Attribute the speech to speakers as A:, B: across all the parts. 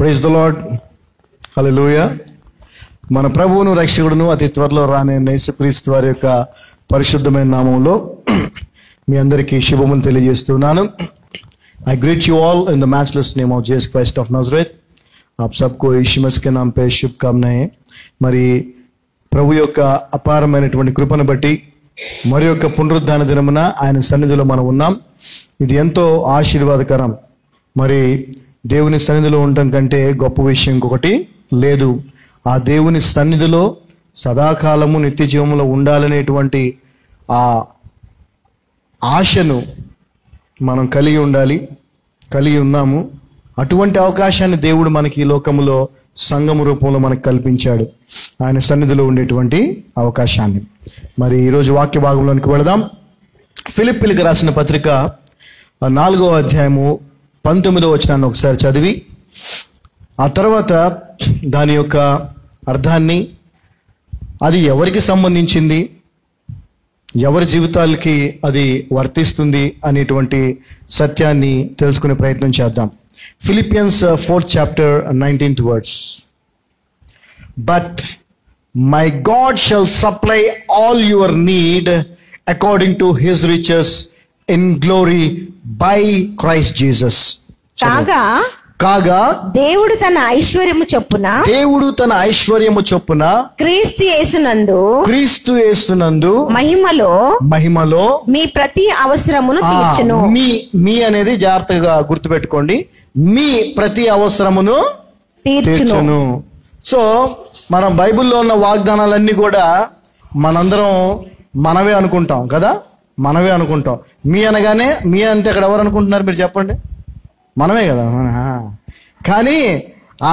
A: Praise the lord. హల్లెలూయా. మన ప్రభువును రక్షకుడును అతి త్వరలో రానే యేసుక్రీస్తు వారి యొక్క పరిశుద్ధమైన నామంలో మీ అందరికీ శుభములు తెలియజేస్తున్నాను. I greet you all in the matchless name of Jesus Christ of Nazareth. आप सबको यीशु मसीह के नाम पे शुभकामनाएं. మరి ప్రభు యొక్క అపారమైనటువంటి కృపను బట్టి మరి యొక్క పునరుద్ధాన దినమున ఆయన సన్నిధిలో మనం ఉన్నాం. ఇది ఎంతో ఆశీర్వాదకరం. మరి దేవుని సన్నిధిలో ఉండటం కంటే గొప్ప విషయం ఇంకొకటి లేదు. ఆ దేవుని సన్నిధిలో సదాకాలము నిత్య జీవంలో ఉండాలనేటువంటి ఆ ఆశను మనం కలిగి ఉండాలి, కలిగి ఉన్నాము. అటువంటి అవకాశాన్ని దేవుడు మనకి ఈ లోకములో సంఘము రూపంలో మనకు కల్పించాడు, ఆయన సన్నిధిలో ఉండేటువంటి అవకాశాన్ని. మరి ఈరోజు వాక్య భాగంలోనికి వెళదాం. ఫిలిప్పీలకు రాసిన పత్రిక 4వ అధ్యాయము 19వ వచనాన్ని ఒకసారి చదివి ఆ తర్వాత దాని యొక్క అర్థాన్ని, అది ఎవరికి సంబంధించింది, ఎవరి జీవితాలకి అది వర్తిస్తుంది అనేటువంటి సత్యాన్ని తెలుసుకునే ప్రయత్నం చేద్దాం. Philippians 4th chapter 19th words. But my God shall supply all your need according to his riches in glory by Christ Jesus. కాగా
B: దేవుడు తన ఐశ్వర్యము చొప్పున క్రీస్తు యేసునందు మహిమలో మీ ప్రతి అవసరమును తీర్చును.
A: మీ అనేది జాగ్రత్తగా గుర్తుపెట్టుకోండి. మీ ప్రతి అవసరమును తీర్చును. సో మనం బైబిల్లో ఉన్న వాగ్దానాలన్నీ కూడా మనందరం మనవే అనుకుంటాం కదా, మనవే అనుకుంటాం. మీ అనగానే, మీ అంటే అక్కడ ఎవరు అనుకుంటున్నారు మీరు చెప్పండి? మనమే కదా. కానీ ఆ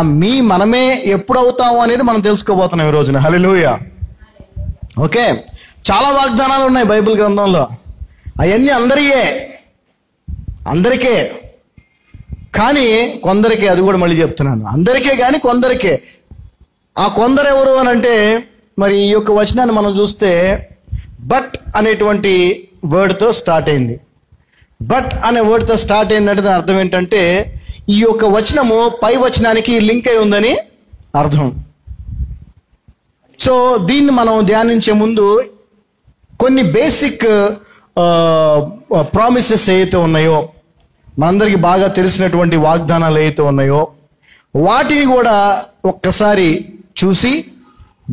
A: మనమే ఎప్పుడు అవుతాము అనేది మనం తెలుసుకోబోతున్నాం ఈ రోజున. హల్లెలూయా. ఓకే, చాలా వాగ్దానాలు ఉన్నాయి బైబిల్ గ్రంథంలో. అవన్నీ అందరికే కానీ కొందరికే. అది కూడా మళ్ళీ చెప్తున్నాను, అందరికే కానీ కొందరికే. ఆ కొందరు ఎవరు అని అంటే, మరి ఈ యొక్క వచనాన్ని మనం చూస్తే బట్ అనేటువంటి వర్డ్తో స్టార్ట్ అయింది. బట్ అనే వర్డ్తో స్టార్ట్ అయిందంటే దాని అర్థం ఏంటంటే, ఈ యొక్క వచనము పై వచనానికి లింక్ అయి ఉందని అర్థం. సో దీన్ని మనం ధ్యానించే ముందు కొన్ని బేసిక్ ప్రామిసెస్ ఏవైతే ఉన్నాయో, మనందరికీ బాగా తెలిసినటువంటి వాగ్దానాలు ఏవైతే ఉన్నాయో వాటిని కూడా ఒక్కసారి చూసి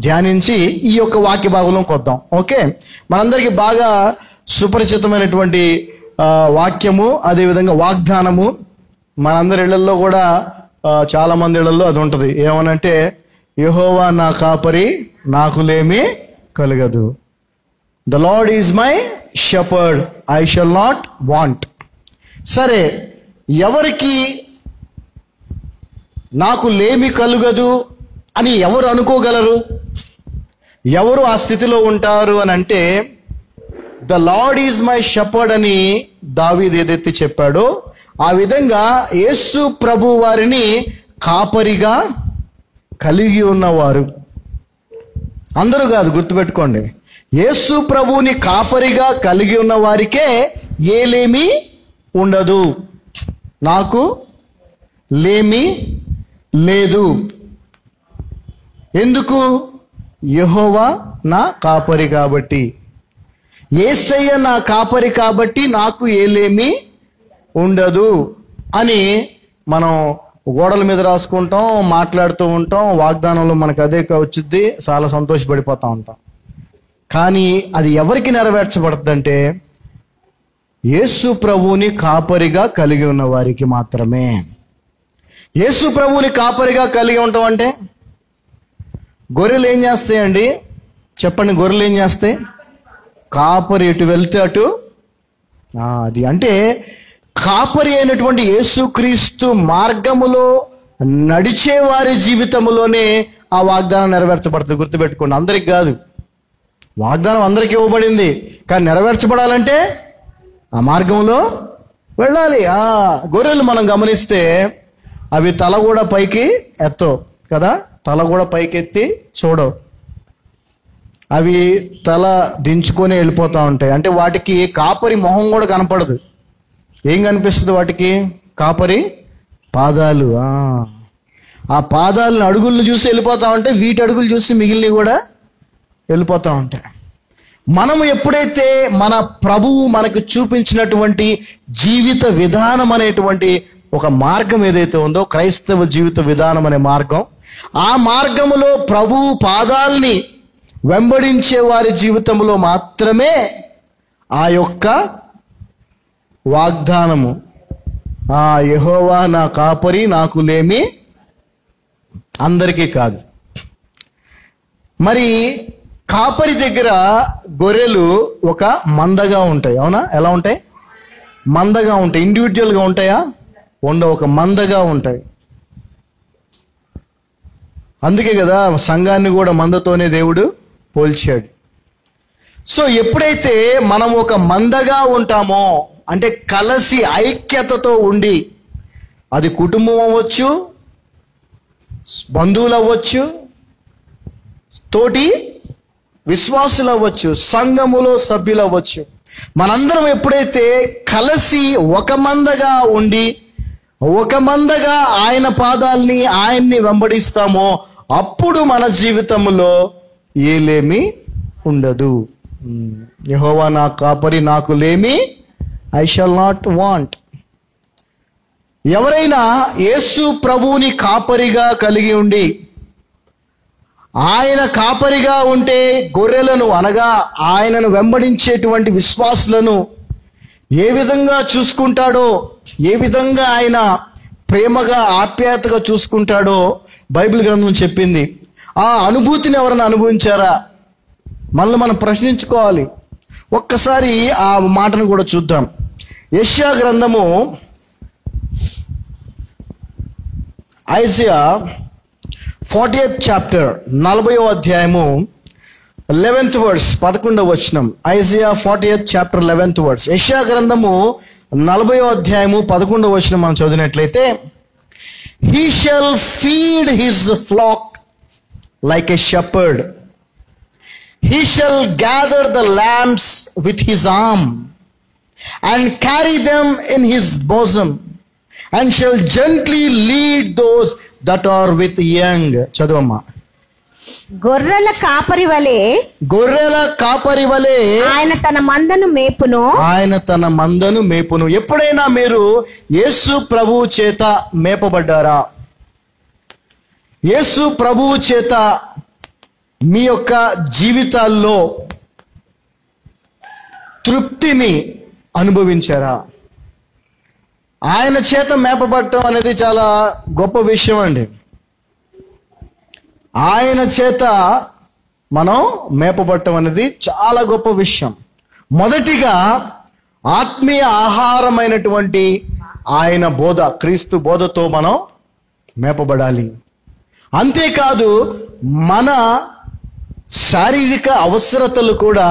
A: ధ్యానించి ఈ యొక్క వాక్య భాగంలోకి వద్దాం. ఓకే, మనందరికీ బాగా సుపరిచితమైనటువంటి వాక్యము, అదేవిధంగా వాగ్దానము. మనందరి ఇళ్లలో కూడా చాలా మంది ఇళ్లలో అది ఉంటుంది. ఏమనంటే, యెహోవా నా కాపరి, నాకు లేమి కలగదు. The lord is my shepherd, I shall not want. సరే, ఎవరికి నాకు లేమి కలుగదు అని ఎవరు అనుకోగలరు? ఎవరు ఆ స్థితిలో ఉంటారు అని అంటే, the lord is my shepherd అని దావీదు ఏదైతే చెప్పాడో ఆ విధంగా యేసు ప్రభు వారిని కాపరిగా కలిగి ఉన్నవారు అందరూ కాదు, గుర్తుపెట్టుకోండి. యేసు ప్రభువుని కాపరిగా కలిగి ఉన్న వారికే ఏలేమి ఉండదు. నాకు లేమి లేదు. ఎందుకు? యెహోవా నా కాపరి కాబట్టి, యేసయ్య నా కాపరి కాబట్టి నాకు ఏలేమి ఉండదు అని మనం గోడల మీద రాసుకుంటాం, మాట్లాడుతూ ఉంటాం. వాగ్దానంలో మనకు అదే వచ్చుద్ది, చాలా సంతోషపడిపోతూ ఉంటాం. కానీ అది ఎవరికి నెరవేర్చబడుతుందంటే, యేసు ప్రభువుని కాపరిగా కలిగి ఉన్న వారికి మాత్రమే. యేసు ప్రభువుని కాపరిగా కలిగి ఉంటాం అంటే, గొర్రెలు ఏం చేస్తాయండి చెప్పండి? గొర్రెలు ఏం చేస్తాయి? కాపరి ఎటు వెళ్తే అటు. అది అంటే కాపరి అయినటువంటి యేసుక్రీస్తు మార్గములో నడిచే వారి జీవితంలోనే ఆ వాగ్దానం నెరవేర్చబడుతుంది. గుర్తుపెట్టుకోండి, అందరికి కాదు. వాగ్దానం అందరికి ఇవ్వబడింది, కానీ నెరవేర్చబడాలంటే ఆ మార్గంలో వెళ్ళాలి. గొర్రెలు మనం గమనిస్తే అవి తల కూడా పైకి ఎత్తవు కదా, తల కూడా పైకి ఎత్తి చూడవు. అవి తల దించుకొని వెళ్ళిపోతూ ఉంటాయి. అంటే వాటికి కాపరి మొహం కూడా కనపడదు. ఏం కనిపిస్తుంది వాటికి? కాపరి పాదాలు. ఆ పాదాలను అడుగులను చూసి వెళ్ళిపోతా ఉంటే వీటి అడుగులు చూసి మిగిలినవి కూడా వెళ్ళిపోతూ ఉంటాయి. మనము ఎప్పుడైతే మన ప్రభువు మనకు చూపించినటువంటి జీవిత విధానం అనేటువంటి ఒక మార్గం ఏదైతే ఉందో, క్రైస్తవ జీవిత విధానం అనే మార్గం, ఆ మార్గములో ప్రభువు పాదాలని వెంబడించే వారి జీవితంలో మాత్రమే ఆ యొక్క వాగ్దానము, ఆ యెహోవా నా కాపరి నాకు లేమి, అందరికీ కాదు. మరి కాపరి దగ్గర గొర్రెలు ఒక మందగా ఉంటాయి, అవునా? ఎలా ఉంటాయి? మందగా ఉంటాయి. ఇండివిజువల్గా ఉంటాయా? ఉండవు, ఒక మందగా ఉంటాయి. అందుకే కదా సంఘాన్ని కూడా మందతోనే దేవుడు పోల్చాడు. సో ఎప్పుడైతే మనం ఒక మందగా ఉంటామో, అంటే కలిసి ఐక్యతతో ఉండి, అది కుటుంబం అవ్వచ్చు, బంధువులు అవ్వచ్చు, తోటి విశ్వాసులు అవ్వచ్చు, సంఘములో సభ్యులు అవ్వచ్చు, మనందరం ఎప్పుడైతే కలిసి ఒక మందగా ఉండి ఒక మందగా ఆయన పాదాల్ని ఆయన్ని వెంబడిస్తామో అప్పుడు మన జీవితంలో ఏలేమి ఉండదు. యెహోవా నా కాపరి నాకు లేమి, ఐ షల్ నాట్ వాంట్. ఎవరైనా యేసు ప్రభువుని కాపరిగా కలిగి ఉండి ఆయన కాపరిగా ఉంటే గొర్రెలను అనగా ఆయనను వెంబడించేటువంటి విశ్వాసులను ఏ విధంగా చూసుకుంటాడో, ఏ విధంగా ఆయన ప్రేమగా ఆప్యాయతగా చూసుకుంటాడో బైబిల్ గ్రంథం చెప్పింది. ఆ అనుభూతిని ఎవరైనా అనుభవించారా? మళ్ళీ మనం ప్రశ్నించుకోవాలి. ఒక్కసారి ఆ మాటను కూడా చూద్దాం. యెషయా గ్రంథము ఐజియా 40th చాప్టర్ 40వ అధ్యాయము 11th వర్స్ 11వ వచనం. Isaiah 40th chapter 11th verse. యెషయా గ్రంథము 40వ అధ్యాయము 11వ వచనం మనం చదివినట్లయితే, he shall feed his flock like a shepherd, he shall gather the lambs with his arm and carry them in his bosom and shall gently lead those that are with young. చదువమ్మా.
B: గొర్రెల కాపరి వలె,
A: గొర్రెల కాపరి వలె
B: ఆయన తన మందను మేపును,
A: ఆయన తన మందను మేపును. ఎప్పుడైనా మీరు యేసు ప్రభువు చేత మేపబడ్డారా? యేసు ప్రభువు చేత మీ యొక్క జీవితాల్లో తృప్తిని అనుభవించారా? ఆయన చేత మేపబడటం అనేది చాలా గొప్ప విషయం అండి. ఆయన చేత మనం మేపబడటం అనేది చాలా గొప్ప విషయం. మొదటిగా ఆత్మీయ ఆహారమైనటువంటి ఆయన బోధ, క్రీస్తు బోధతో మనం మేపబడాలి. అంతేకాదు మన శారీరక అవసరతలు కూడా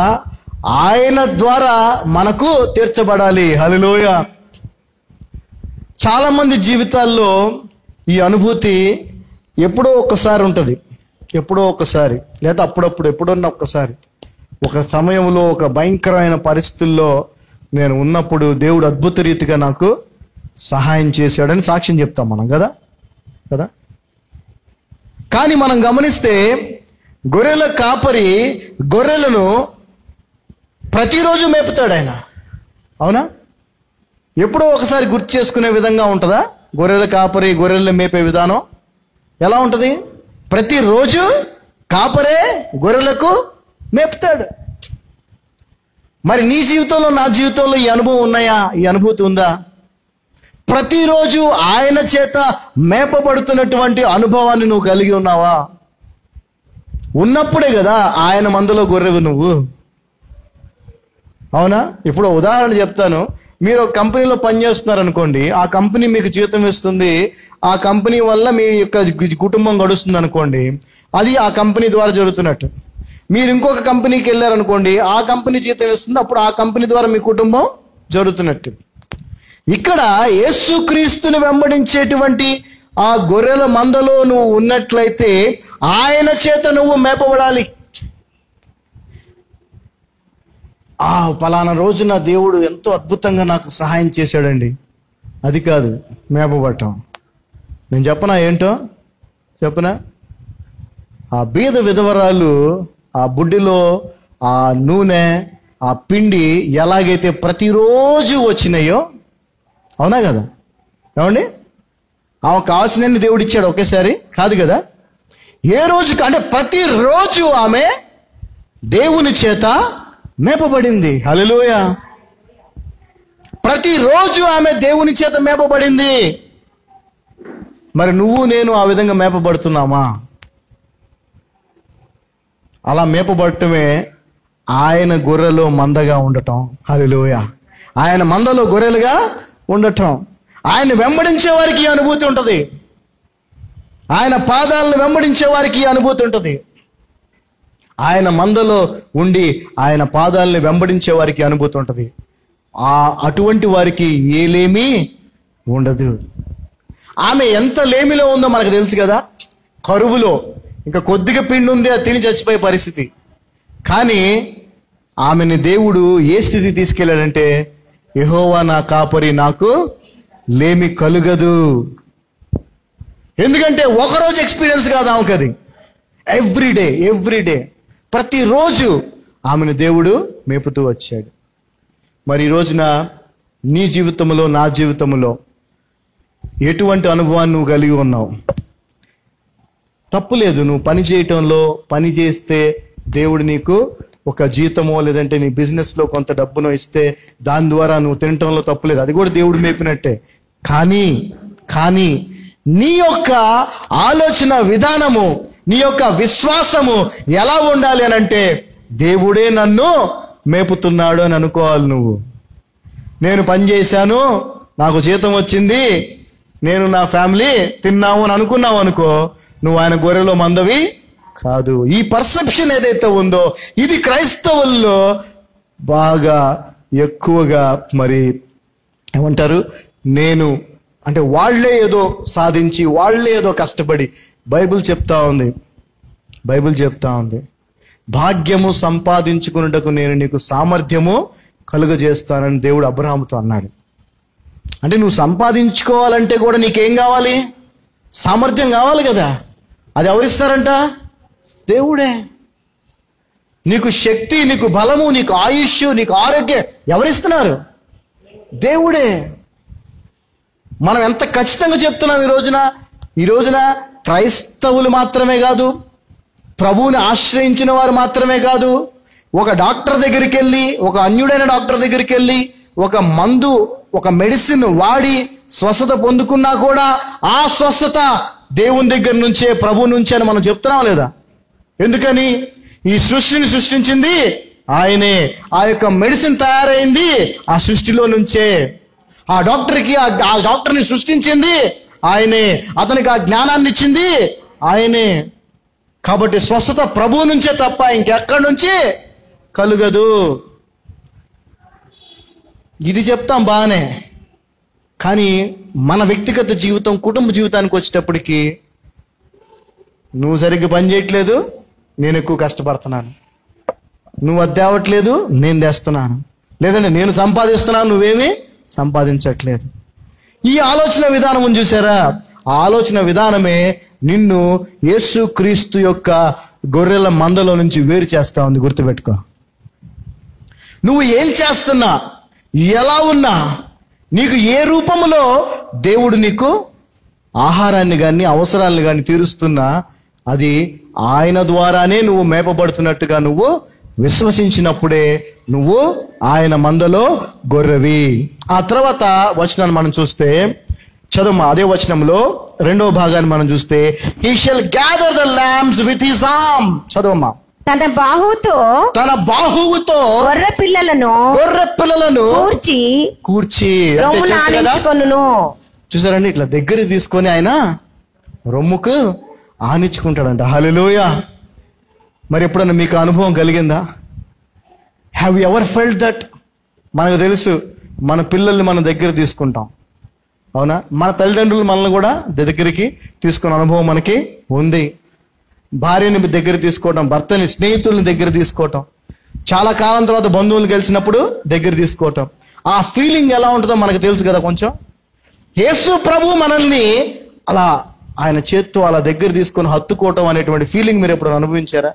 A: ఆయన ద్వారా మనకు తీర్చబడాలి. హల్లెలూయా. చాలా మంది జీవితాల్లో ఈ అనుభూతి ఎప్పుడో ఒక్కసారి ఉంటుంది, ఎప్పుడో ఒక్కసారి, లేదా అప్పుడప్పుడు ఎప్పుడన్నా ఒక్కసారి. ఒక సమయంలో ఒక భయంకరమైన పరిస్థితుల్లో నేను ఉన్నప్పుడు దేవుడు అద్భుత రీతిగా నాకు సహాయం చేశాడని సాక్ష్యం చెప్తాం మనం కదా కదా. కానీ మనం గమనిస్తే గొర్రెల కాపరి గొర్రెలను ప్రతిరోజు మేపుతాడు ఆయన, అవునా? ఎప్పుడో ఒకసారి గుర్తు చేసుకునే విధంగా ఉంటుందా? గొర్రెల కాపరి గొర్రెలను మేపే విధానం ఎలా ఉంటుంది? ప్రతిరోజు కాపరే గొర్రెలకు మేపుతాడు. మరి నీ జీవితంలో, నా జీవితంలో ఈ అనుభవం ఉన్నాయా? ఈ అనుభూతి ఉందా? ప్రతిరోజు ఆయన చేత మేపబడుతున్నటువంటి అనుభవాన్ని నువ్వు కలిగి ఉన్నావా? ఉన్నప్పుడే కదా ఆయన మందలో గొర్రెవు నువ్వు, అవునా? ఇప్పుడు ఉదాహరణ చెప్తాను. మీరు ఒక కంపెనీలో పనిచేస్తున్నారు అనుకోండి, ఆ కంపెనీ మీకు జీతం ఇస్తుంది, ఆ కంపెనీ వల్ల మీ యొక్క కుటుంబం గడుస్తుంది అనుకోండి, అది ఆ కంపెనీ ద్వారా జరుగుతున్నట్టు. మీరు ఇంకొక కంపెనీకి వెళ్ళారనుకోండి, ఆ కంపెనీ జీతం ఇస్తుంది, అప్పుడు ఆ కంపెనీ ద్వారా మీ కుటుంబం జరుగుతున్నట్టు. ఇక్కడ యేసుక్రీస్తుని వెంబడించేటువంటి ఆ గొర్రెల మందలో నువ్వు ఉన్నట్లయితే ఆయన చేత నువ్వు మేపబడాలి. పలానా రోజున దేవుడు ఎంతో అద్భుతంగా నాకు సహాయం చేశాడండి, అది కాదు మేపబడటం. నేను చెప్పనా ఏంటో? చెప్పనా? ఆ బీద విధవరాలు ఆ బుడ్డిలో ఆ నూనె ఆ పిండి ఎలాగైతే ప్రతిరోజు వచ్చినాయో, అవునా కదా? ఏమండి? ఆమె కావాల్సిన దేవుడు ఇచ్చాడు ఒకేసారి కాదు కదా. ఏ రోజు అంటే ప్రతిరోజు ఆమె దేవుని చేత మేపబడింది. హల్లెలూయా. ప్రతిరోజు ఆమె దేవుని చేత మేపబడింది. మరి నువ్వు నేను ఆ విధంగా మేపబడుతున్నామా? అలా మేపబడటమే ఆయన గొర్రెలో మందగా ఉండటం. హల్లెలూయా. ఆయన మందలో గొర్రెలుగా ఉండటం. ఆయన వెంబడించే వారికి ఈ అనుభూతి ఉంటుంది. ఆయన పాదాలను వెంబడించే వారికి ఈ అనుభూతి ఉంటుంది. ఆయన మందలో ఉండి ఆయన పాదాలను వెంబడించే వారికి అనుభూతి ఉంటుంది. అటువంటి వారికి ఏ లేమి ఉండదు. ఆమె ఎంత లేమిలో ఉందో మనకు తెలుసు కదా. కరువులో ఇంకా కొద్దిగా పిండి ఉంది, అది తిని చచ్చిపోయే పరిస్థితి. కానీ ఆమెని దేవుడు ఏ స్థితి తీసుకెళ్ళాడంటే, యెహోవా నా కాపరి, నాకు లేమి కలుగదు. ఎందుకంటే ఒకరోజు ఎక్స్పీరియన్స్ కాదు ఆమెకు, అది ఎవ్రీడే ప్రతిరోజు ఆమెను దేవుడు మేపుతూ వచ్చాడు. మరి ఈ రోజున నీ జీవితంలో నా జీవితంలో ఎటువంటి అనుభవాన్ని నువ్వు కలిగి ఉన్నావు? తప్పులేదు, నువ్వు పని చేయటంలో, పని చేస్తే దేవుడు నీకు ఒక జీతమో లేదంటే నీ బిజినెస్లో కొంత డబ్బునో ఇస్తే దాని ద్వారా నువ్వు తినటంలో తప్పులేదు, అది కూడా దేవుడు మేపినట్టే. కానీ నీ యొక్క ఆలోచన విధానము, నీ యొక్క విశ్వాసము ఎలా ఉండాలి అని అంటే, దేవుడే నన్ను మేపుతున్నాడు అని అనుకోవాలి. నువ్వు నేను పని చేశాను, నాకు జీతం వచ్చింది, నేను నా ఫ్యామిలీ తిన్నాము అని అనుకున్నావు అనుకో, నువ్వు ఆయన గొర్రెలో మందవి కాదు. ఈ పర్సెప్షన్ ఏదైతే ఉందో ఇది క్రైస్తవుల్లో బాగా ఎక్కువగా మరి ఏమంటారు, నేను అంటే వాళ్ళే ఏదో సాధించి వాళ్ళే ఏదో కష్టపడి, బైబిల్ చెప్తా ఉంది భాగ్యము సంపాదించుకున్నటకు నేను నీకు సామర్థ్యము కలుగజేస్తానని దేవుడు అబ్రహాముతో అన్నాడు. అంటే నువ్వు సంపాదించుకోవాలంటే కూడా నీకేం కావాలి? సామర్థ్యం కావాలి కదా. అది ఎవరిస్తారంట? దేవుడే. నీకు శక్తి, నీకు బలము, నీకు ఆయుష్, నీకు ఆరోగ్యం ఎవరిస్తున్నారు? దేవుడే. మనం ఎంత ఖచ్చితంగా చెప్తున్నాం ఈ రోజున క్రైస్తవులు మాత్రమే కాదు, ప్రభువుని ఆశ్రయించిన వారు మాత్రమే కాదు, ఒక డాక్టర్ దగ్గరికి వెళ్ళి, ఒక అన్యుడైన డాక్టర్ దగ్గరికి వెళ్ళి ఒక మందు, ఒక మెడిసిన్ వాడి స్వస్థత పొందుకున్నా కూడా ఆ స్వస్థత దేవుని దగ్గర నుంచే, ప్రభు నుంచే అని మనం చెప్తున్నాం లేదా? ఎందుకని? ఈ సృష్టిని సృష్టించింది ఆయనే, ఆ యొక్క మెడిసిన్ తయారైంది ఆ సృష్టిలో నుంచే, ఆ డాక్టర్ని సృష్టించింది ఆయనే, అతనికి ఆ జ్ఞానాన్ని ఇచ్చింది ఆయనే. కాబట్టి స్వస్థత ప్రభువు నుంచే తప్ప ఇంకెక్కడి నుంచి కలుగదు. ఇది చెప్తాం బాగానే, కానీ మన వ్యక్తిగత జీవితం, కుటుంబ జీవితానికి వచ్చేటప్పటికి నువ్వు సరిగ్గా పని చేయట్లేదు, నేను ఎక్కువ కష్టపడుతున్నాను, నువ్వు అది తేవట్లేదు, నేను తెస్తున్నాను, లేదంటే నేను సంపాదిస్తున్నాను, నువ్వేమీ సంపాదించట్లేదు. ఈ ఆలోచన విధానం ఉంది చూసారా, ఆ ఆలోచన విధానమే నిన్ను యేసు క్రీస్తు యొక్క గొర్రెల మందలో నుంచి వేరు చేస్తా ఉంది. గుర్తుపెట్టుకో. నువ్వు ఏం చేస్తున్నా, ఎలా ఉన్నా, నీకు ఏ రూపంలో దేవుడు నీకు ఆహారాన్ని కానీ అవసరాలను కానీ తీరుస్తున్నా, అది ఆయన ద్వారానే నువ్వు మేపబడుతున్నట్టుగా నువ్వు విశ్వసించినప్పుడే నువ్వు ఆయన మందలో గొర్రెవి. ఆ తర్వాత వచనాన్ని మనం చూస్తే, చదువు అదే వచనంలో రెండవ భాగాన్ని మనం చూస్తే, he shall gather the lambs with his arm. చదువమ్మా.
B: తన బాహువుతో గొర్రె పిల్లలను కూర్చి
A: చూసారండి, ఇట్లా దగ్గర తీసుకొని ఆయన రొమ్ముకు ఆనించుకుంటాడంట. హల్లెలూయా. మరి ఎప్పుడన్నా మీకు అనుభవం కలిగిందా? Have you ever felt that? మనకు తెలుసు, మన పిల్లల్ని మన దగ్గర తీసుకుంటాం, అవునా? మన తల్లిదండ్రులు మనల్ని కూడా దగ్గరికి తీసుకున్న అనుభవం మనకి ఉంది. భార్యని దగ్గర తీసుకోవటం, భర్తని, స్నేహితుల్ని దగ్గర తీసుకోవటం, చాలా కాలం తర్వాత బంధువులు కలిసినప్పుడు దగ్గర తీసుకోవటం, ఆ ఫీలింగ్ ఎలా ఉంటుందో మనకు తెలుసు కదా కొంచెం. యేసు ప్రభు మనల్ని అలా ఆయన చేత్తో అలా దగ్గర తీసుకొని హత్తుకోవటం అనేటువంటి ఫీలింగ్ మీరు ఎప్పుడు అనుభవించారా?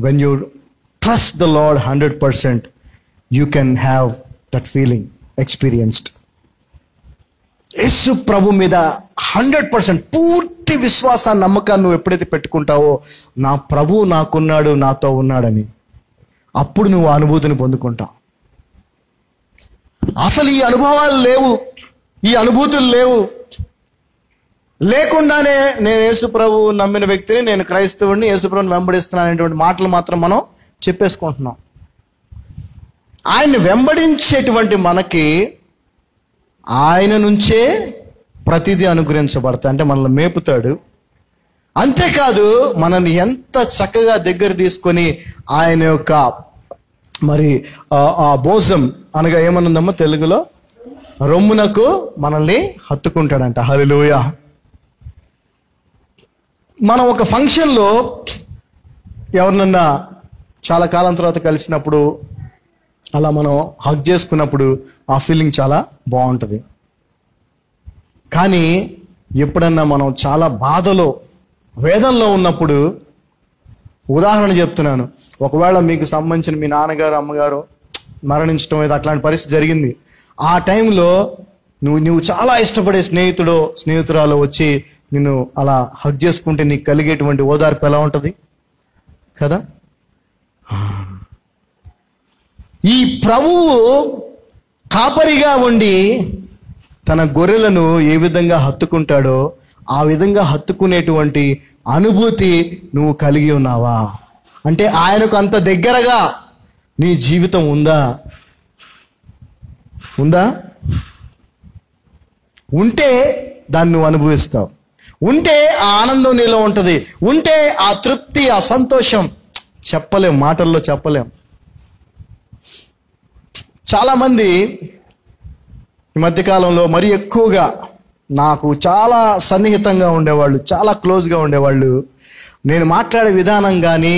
A: When you trust the Lord 100%, you can have that feeling experienced. Yesu ప్రభు మీద 100% పూర్తి విశ్వాసాన్ని, నమ్మకాన్ని నువ్వు ఎప్పుడైతే పెట్టుకుంటావో, నా ప్రభు నాకున్నాడు, నాతో ఉన్నాడని, అప్పుడు నువ్వు అనుభూతిని పొందుకుంటావు. అసలు ఈ అనుభవాలు లేవు, ఈ అనుభూతులు లేవు, లేకుండానే నేను యేసు ప్రభు నమ్మిన వ్యక్తిని, నేను క్రైస్తవుడిని, యేసు ప్రభుని వెంబడిస్తున్నాను అనేటువంటి మాటలు మాత్రం మనం చెప్పేసుకుంటున్నాం. ఆయన్ని వెంబడించేటువంటి మనకి ఆయన నుంచే ప్రతిదీ అనుగ్రహించబడతాయి. అంటే మనల్ని మేపుతాడు. అంతేకాదు మనల్ని ఎంత చక్కగా దగ్గర తీసుకొని ఆయన యొక్క మరి ఆ భోజం అనగా ఏమనుందమ్మా తెలుగులో, రొమ్మునకు మనల్ని హత్తుకుంటాడంట. హల్లెలూయా. మనం ఒక ఫంక్షన్లో ఎవరినన్నా చాలా కాలం తర్వాత కలిసినప్పుడు అలా మనం హగ్ చేసుకున్నప్పుడు ఆ ఫీలింగ్ చాలా బాగుంటుంది. కానీ ఎప్పుడన్నా మనం చాలా బాధలో, వేదనలో ఉన్నప్పుడు, ఉదాహరణ చెప్తున్నాను, ఒకవేళ మీకు సంబంధించిన మీ నాన్నగారు అమ్మగారు మరణించడం ఏదో అట్లాంటి పరిస్థితి జరిగింది, ఆ టైంలో నువ్వు చాలా ఇష్టపడే స్నేహితురాలు వచ్చి నిన్ను అలా హగ్ చేసుకుంటే నీకు కలిగేటువంటి ఓదార్పు ఎలా ఉంటుంది కదా. ఈ ప్రభువు కాపరిగా ఉండి తన గొర్రెలను ఏ విధంగా హత్తుకుంటాడో ఆ విధంగా హత్తుకునేటువంటి అనుభూతి నువ్వు కలిగి ఉన్నావా? అంటే ఆయనకు అంత దగ్గరగా నీ జీవితం ఉందా? ఉంటే దాన్ని నువ్వు అనుభవిస్తావు. ఉంటే ఆ ఆనందం నీలో ఉంటుంది. ఉంటే ఆ తృప్తి, ఆ సంతోషం చెప్పలేం, మాటల్లో చెప్పలేం. చాలామంది ఈ మధ్యకాలంలో మరీ ఎక్కువగా నాకు చాలా సన్నిహితంగా ఉండేవాళ్ళు, చాలా క్లోజ్గా ఉండేవాళ్ళు, నేను మాట్లాడే విధానం కానీ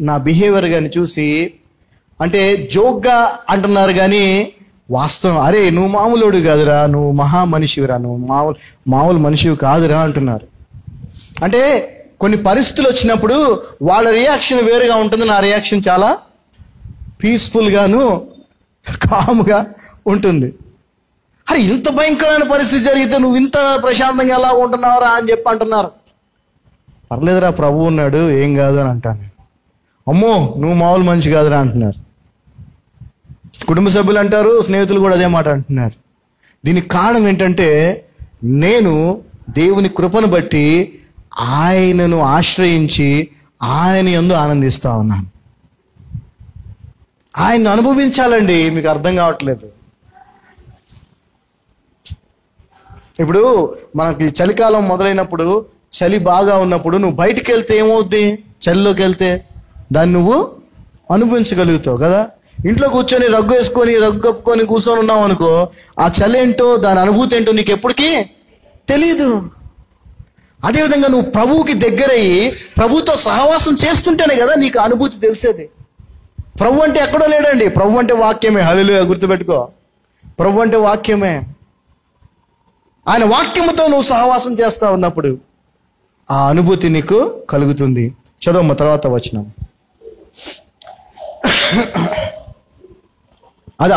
A: నా బిహేవియర్ కానీ చూసి అంటే జోక్గా అంటున్నారు కానీ వాస్తవం, అరే నువ్వు మామూలుడు కాదురా, నువ్వు మహా మనిషివిరా, నువ్వు మామూలు మనిషివి కాదురా అంటున్నారు. అంటే కొన్ని పరిస్థితులు వచ్చినప్పుడు వాళ్ళ రియాక్షన్ వేరుగా ఉంటుంది, నా రియాక్షన్ చాలా పీస్ఫుల్గాను కామ్గా ఉంటుంది. అరే ఇంత భయంకరమైన పరిస్థితి జరిగితే నువ్వు ఇంత ప్రశాంతంగా ఎలా ఉంటున్నావురా అని చెప్పి అంటున్నారు. పర్లేదురా ప్రభు ఉన్నాడు, ఏం కాదు అని అంటాను. అమ్మో నువ్వు మామూలు మనిషి కాదురా అంటున్నారు. కుటుంబ సభ్యులు అంటారు, స్నేహితులు కూడా అదే మాట అంటున్నారు. దీనికి కారణం ఏంటంటే నేను దేవుని కృపను బట్టి ఆయనను ఆశ్రయించి ఆయన యందు ఆనందిస్తా ఉన్నాను. ఆయన్ని అనుభవించాలండి, మీకు అర్థం కావట్లేదు. ఇప్పుడు మనకి చలికాలం మొదలైనప్పుడు, చలి బాగా ఉన్నప్పుడు నువ్వు బయటికి వెళ్తే ఏమవుద్ది? చలిలోకి వెళ్తే దాన్ని నువ్వు అనుభవించగలుగుతావు కదా. ఇంట్లో కూర్చొని రగ్గు వేసుకొని రగ్గు కప్పుకొని కూర్చొని ఉన్నావు అనుకో, ఆ చలి ఏంటో దాని అనుభూతి ఏంటో నీకు ఎప్పటికీ తెలియదు. అదేవిధంగా నువ్వు ప్రభువుకి దగ్గరయ్యి ప్రభుతో సహవాసం చేస్తుంటేనే కదా నీకు అనుభూతి తెలిసేది. ప్రభు అంటే ఎక్కడో లేడండి, ప్రభు అంటే వాక్యమే. హల్లెలూయా, గుర్తుపెట్టుకో, ప్రభు అంటే వాక్యమే. ఆయన వాక్యముతో నువ్వు సహవాసం చేస్తా ఉన్నప్పుడు ఆ అనుభూతి నీకు కలుగుతుంది. చదవమ్మ తర్వాత వచనం,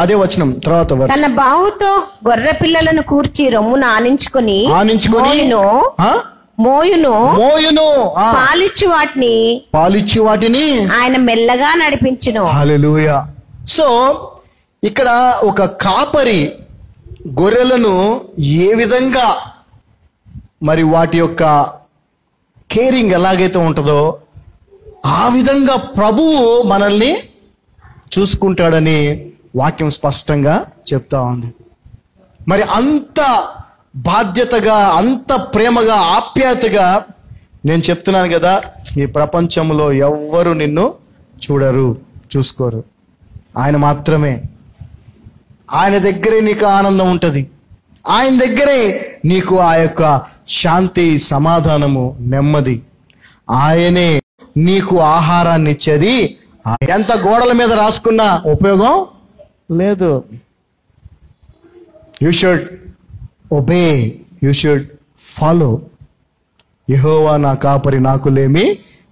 A: అదే వచనం తర్వాత.
B: తన బావుతో గొర్రె పిల్లలను కూర్చి రొమ్మును ఆనించుకొని మోయును పాలిచ్చు వాటిని ఆయన మెల్లగా నడిపించును.
A: హల్లెలూయా. సో ఇక్కడ ఒక కాపరి గొర్రెలను ఏ విధంగా మరి వాటి యొక్క కేరింగ్ ఎలాగైతే ఉంటుందో ఆ విధంగా ప్రభువు మనల్ని చూసుకుంటాడని వాక్యం స్పష్టంగా చెప్తా ఉంది. మరి అంత బాధ్యతగా, అంత ప్రేమగా, ఆప్యాయతగా నేను చెప్తున్నాను కదా, ఈ ప్రపంచంలో ఎవ్వరు నిన్ను చూసుకోరు, ఆయన మాత్రమే. ఆయన దగ్గరే నీకు ఆనందం ఉంటుంది, ఆయన దగ్గరే నీకు ఆ యొక్క శాంతి, సమాధానము, నెమ్మది. ఆయనే నీకు ఆహారాన్ని ఇచ్చేది. ఎంత గోడల మీద రాసుకున్నా ఉపయోగం లేదు. You should obey, you should follow. యెహోవా నా కాపరి, నాకులేమీ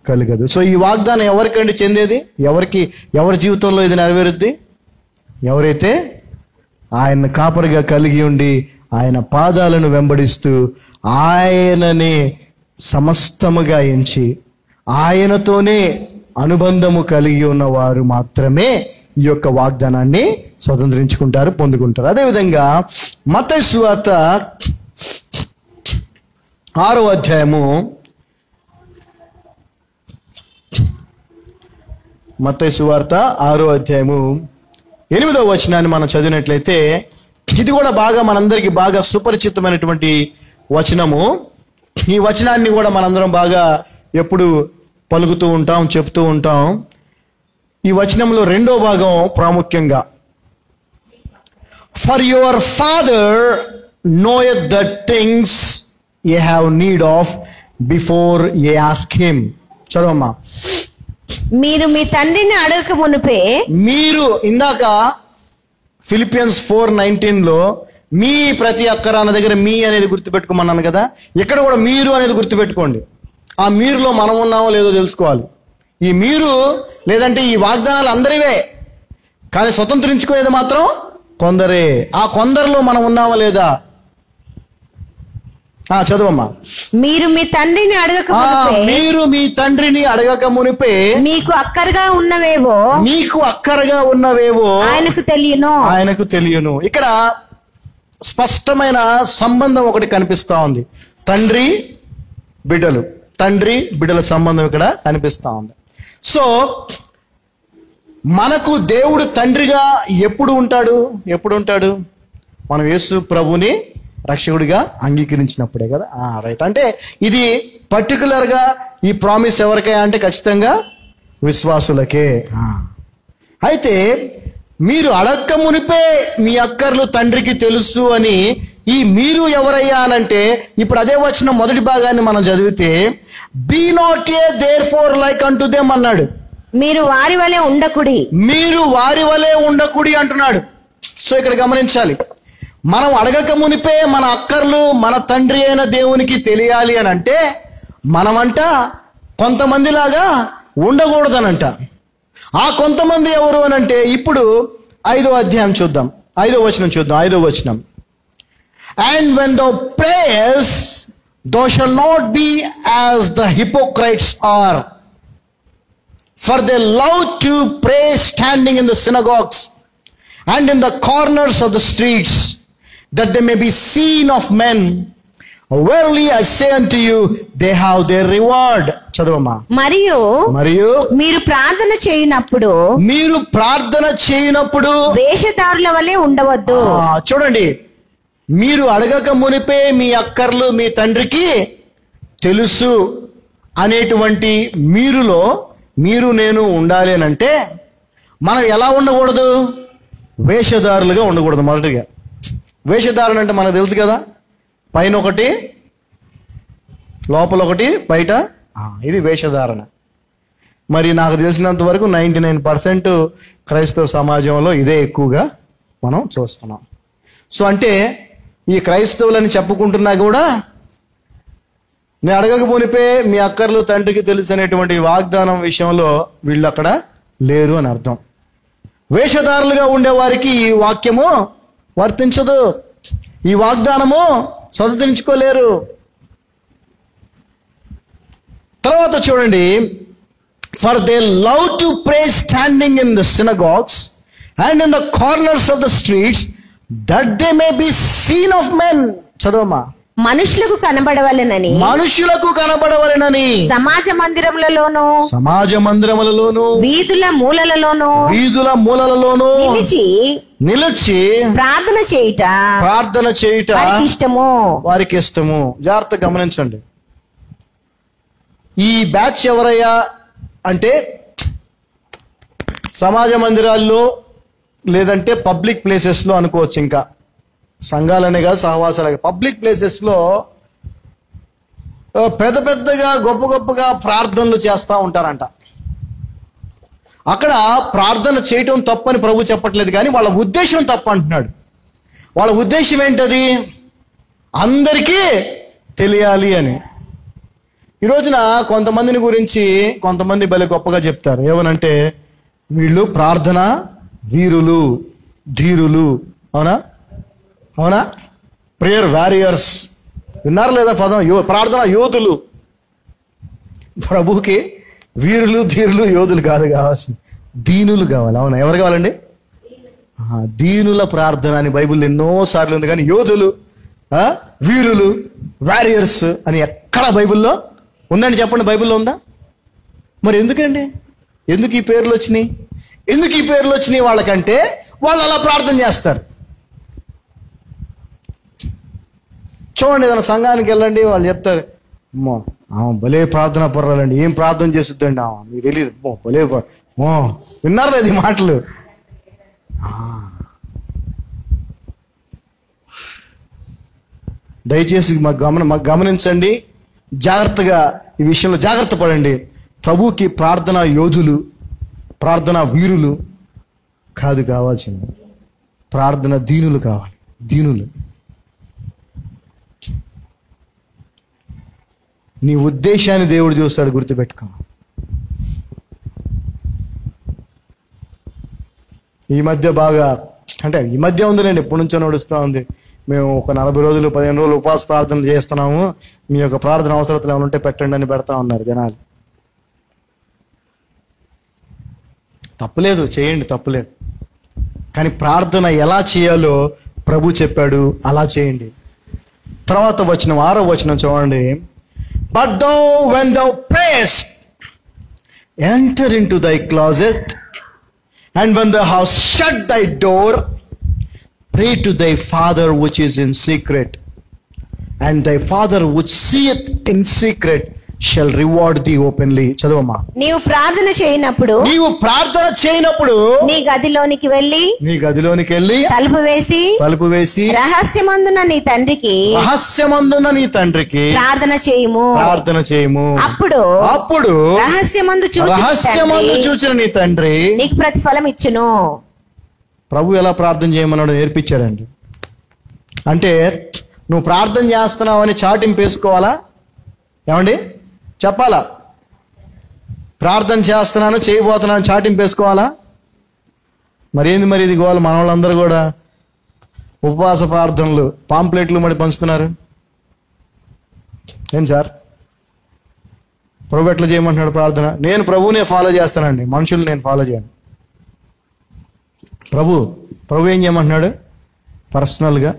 A: కలగదు. సో ఈ వాగ్దానం ఎవరికండి చెందేది? ఎవరి జీవితంలో ఇది నెరవేరుద్ది? ఎవరైతే ఆయన కాపరిగా కలిగి ఉండి ఆయన పాదాలను వెంబడిస్తూ ఆయనని సమస్తముగా ఎంచి ఆయనతోనే అనుబంధము కలిగి ఉన్నవారు మాత్రమే ఈ యొక్క వాగ్దానాన్ని స్వతంత్రించుకుంటారు, పొందుకుంటారు. అదేవిధంగా మత్తయి సువార్త 6వ అధ్యాయము, మత్తయి సువార్త 6వ అధ్యాయము 8వ వచనాన్ని మనం చదివినట్లయితే, ఇది కూడా మనందరికీ బాగా సుపరిచితమైనటువంటి వచనము. ఈ వచనాన్ని కూడా మనందరం బాగా ఎప్పుడు పలుకుతూ ఉంటాం, చెప్తూ ఉంటాం. ఈ వచనంలో 2వ భాగం ప్రాముఖ్యంగా, for your father knoweth the things ye have need of before ye ask him. చదవమ్మా.
B: మీరు మీ తండ్రిని అడగక మునుపే,
A: మీరు ఇందాక ఫిలిపియన్స్ 4:19లో మీ ప్రతి అక్కర అన్న దగ్గర మీ అనేది గుర్తుపెట్టుకోమన్నాను కదా, ఇక్కడ కూడా మీరు అనేది గుర్తుపెట్టుకోండి. ఆ మీరులో మనం ఉన్నామో లేదో తెలుసుకోవాలి. ఈ మీరు లేదంటే ఈ వాగ్దానాలు అందరివే, కానీ స్వతంత్రించుకునేది మాత్రం కొందరే. ఆ కొందరిలో మనం ఉన్నామా లేదా? చదవమ్మా.
B: మీరు మీ తండ్రిని అడగక మునుపే,
A: మీరు మీ తండ్రిని అడగక మునిపే
B: మీకు అక్కరగా ఉన్నవేవో ఆయనకు తెలియను. ఇక్కడ స్పష్టమైన సంబంధం ఒకటి కనిపిస్తా ఉంది. తండ్రి బిడ్డల సంబంధం ఇక్కడ కనిపిస్తా ఉంది. సో మనకు దేవుడు తండ్రిగా ఎప్పుడు ఉంటాడు? మనం యేసు ప్రభుని రక్షకుడిగా అంగీకరించినప్పుడే కదా. రైట్. అంటే ఇది పర్టికులర్గా ఈ ప్రామిస్ ఎవరికై అంటే ఖచ్చితంగా విశ్వాసులకే. అయితే మీరు అడక్క మునిపే మీ అక్కర్లు తండ్రికి తెలుసు అని, ఈ మీరు ఎవరయ్యా అనంటే, ఇప్పుడు అదే వచ్చిన మొదటి భాగాన్ని మనం చదివితే, be not ye therefore like unto them అన్నాడు. మీరు వారి వలె ఉండకుడి అంటున్నాడు. సో ఇక్కడ గమనించాలి, మనం అడగక మునిపే మన అక్కర్లు మన తండ్రి అయిన దేవునికి తెలియాలి అని అంటే, మనమంట కొంతమందిలాగా ఉండకూడదనంట. ఆ కొంతమంది ఎవరు అని అంటే, ఇప్పుడు 5వ అధ్యాయం చూద్దాం, 5వ వచనం చూద్దాం. 5వ వచనం, and when thou prayest, thou shalt not be as the hypocrites are, for they love to pray standing in the synagogues and in the corners of the streets, that they may be seen of men. Verily I say unto you, they have their reward. చదవమ్మా. మరియు మీరు ప్రార్థన చేయనప్పుడు వేషధారుల వలె ఉండవద్దు.
A: చూడండి, మీరు అడగక మునిపే మీ అక్కర్లు మీ తండ్రికి తెలుసు అనేటువంటి మీరులో మీరు నేను ఉండాలి అని అంటే, మనం ఎలా ఉండకూడదు? వేషధారులుగా ఉండకూడదు. మొదటిగా వేషధారణ అంటే మనకు తెలుసు కదా, పైన ఒకటి లోపల ఒకటి బయట, ఇది వేషధారణ. మరి నాకు తెలిసినంత వరకు 99% క్రైస్తవ సమాజంలో ఇదే ఎక్కువగా మనం చూస్తున్నాం. సో అంటే ఈ క్రైస్తవులని చెప్పుకుంటున్నా కూడా, నేను అడగకపోనిపే మీ అక్కర్లు తండ్రికి తెలుసు అనేటువంటి వాగ్దానం విషయంలో వీళ్ళు అక్కడ లేరు అని అర్థం. వేషధారులుగా ఉండేవారికి ఈ వాక్యము వర్తించదు, ఈ వాగ్దానము స్వతంత్రించుకోలేరు. తర్వాత చూడండి, for they love to pray standing in the synagogues and in the corners of the streets, that they may be seen of men. చదవమ్మా.
B: మనుషులకు కనబడవలెనని సమాజ మందిరములలోను వీధుల మూలలలోను
A: నిలిచి ప్రార్థన చేయుట వారికి ఇష్టము. జాగ్రత్త గమనించండి. ఈ బ్యాచ్ ఎవరయ్యా అంటే, సమాజ మందిరాల్లో లేదంటే పబ్లిక్ ప్లేసెస్లో అనుకోవచ్చు, ఇంకా సంఘాలనే కాదు సహవాసాలు, పబ్లిక్ ప్లేసెస్లో పెద్దగా గొప్పగా ప్రార్థనలు చేస్తూ ఉంటారంట. అక్కడ ప్రార్థన చేయటం తప్పని ప్రభు చెప్పట్లేదు, కానీ వాళ్ళ ఉద్దేశం తప్పు అంటున్నాడు. వాళ్ళ ఉద్దేశం ఏంటది?
B: అందరికీ తెలియాలి అని. ఈ రోజున కొంతమందిని గురించి కొంతమంది భలే గొప్పగా చెప్తారు. ఏమనంటే వీళ్ళు ప్రార్థన వీరులు, ధీరులు. అవునా? అవునా? Prayer warriors. విన్నారు లేదా పదం? ప్రార్థన యోధులు. ప్రభువుకి వీరులు, ధీరులు, యోధులు కాదు కావాల్సింది, దీనులు కావాలి. అవునా? ఎవరు కావాలండి? దీనుల ప్రార్థన అని బైబిల్ ఎన్నోసార్లు ఉంది. కానీ యోధులు, వీరులు, వారియర్స్ అని ఎక్కడ బైబిల్లో ఉందండి? చెప్పండి, బైబిల్లో ఉందా? మరి ఎందుకండి? ఎందుకు ఈ పేర్లు వచ్చినాయి? ఎందుకు ఈ పేర్లు వచ్చినాయి వాళ్ళకంటే వాళ్ళు అలా ప్రార్థన చేస్తారు. చూడండి, ఏదైనా సంఘానికి వెళ్ళండి, వాళ్ళు చెప్తారు, అమ్మో భలే ప్రార్థన పర్వాలండి, ఏం ప్రార్థన చేస్తుందండి మీకు తెలియదు, భలే విన్నారు లేదు ఈ మాటలు? దయచేసి మాకు గమనించండి, జాగ్రత్తగా ఈ విషయంలో జాగ్రత్త పడండి. ప్రభువుకి ప్రార్థన యోధులు, ప్రార్థన వీరులు కాదు కావాల్సింది, ప్రార్థన దీనులు కావాలి. దీనులు. నీ ఉద్దేశాన్ని దేవుడు చూస్తాడు, గుర్తుపెట్టుకో. ఈ మధ్య బాగా, అంటే ఈ మధ్య ఉందిలేండి, ఎప్పటి నుంచో నడుస్తూ ఉంది. మేము ఒక 40 రోజులు 15 రోజులు ఉపవాస ప్రార్థన చేస్తున్నాము, మీ యొక్క ప్రార్థన అవసరతలు ఏమైనా ఉంటే పెట్టండి అని పెడతా ఉన్నారు జనాలు. తప్పులేదు, చేయండి, తప్పులేదు. కానీ ప్రార్థన ఎలా చేయాలో ప్రభు చెప్పాడు, అలా చేయండి. తర్వాత వచనం, 6వ వచనం చూడండి. But thou, when thou prayest, enter into thy closet, and when thou hast shut thy door, pray to thy Father which is in secret, and thy Father which seeth in secret shall reward thee openly. చదువమ్మా.
C: నీవు ప్రార్థన చేయనప్పుడు
B: నీ గదిలోనికి వెళ్ళి తలుపు వేసి
C: రహస్యమందున నీ తండ్రికి ప్రార్థన చేయము. అప్పుడు రహస్యమందు
B: చూచిన నీ తండ్రి
C: నీకు ప్రతిఫలం ఇచ్చును.
B: ప్రభు ఎలా ప్రార్థన చేయమన్నాడు నేర్పించాడండి. అంటే నువ్వు ప్రార్థన చేస్తున్నావు అని చాటింపు వేసుకోవాలా? ఏమండి చెప్పాలా? ప్రార్థన చేస్తున్నాను, చేయబోతున్నాను చాటింపు వేసుకోవాలా? మరేంది మరి ఇది గోల? మన వాళ్ళందరూ కూడా ఉపవాస ప్రార్థనలు పాంప్లెట్లు మరి పంచుతున్నారు. ఏం సార్, ప్రభు ఎట్లా చేయమంటున్నాడు ప్రార్థన? నేను ప్రభువునే ఫాలో చేస్తానండి, మనుషులు నేను ఫాలో చేయను. ప్రభు ఏం చేయమంటున్నాడు? పర్సనల్గా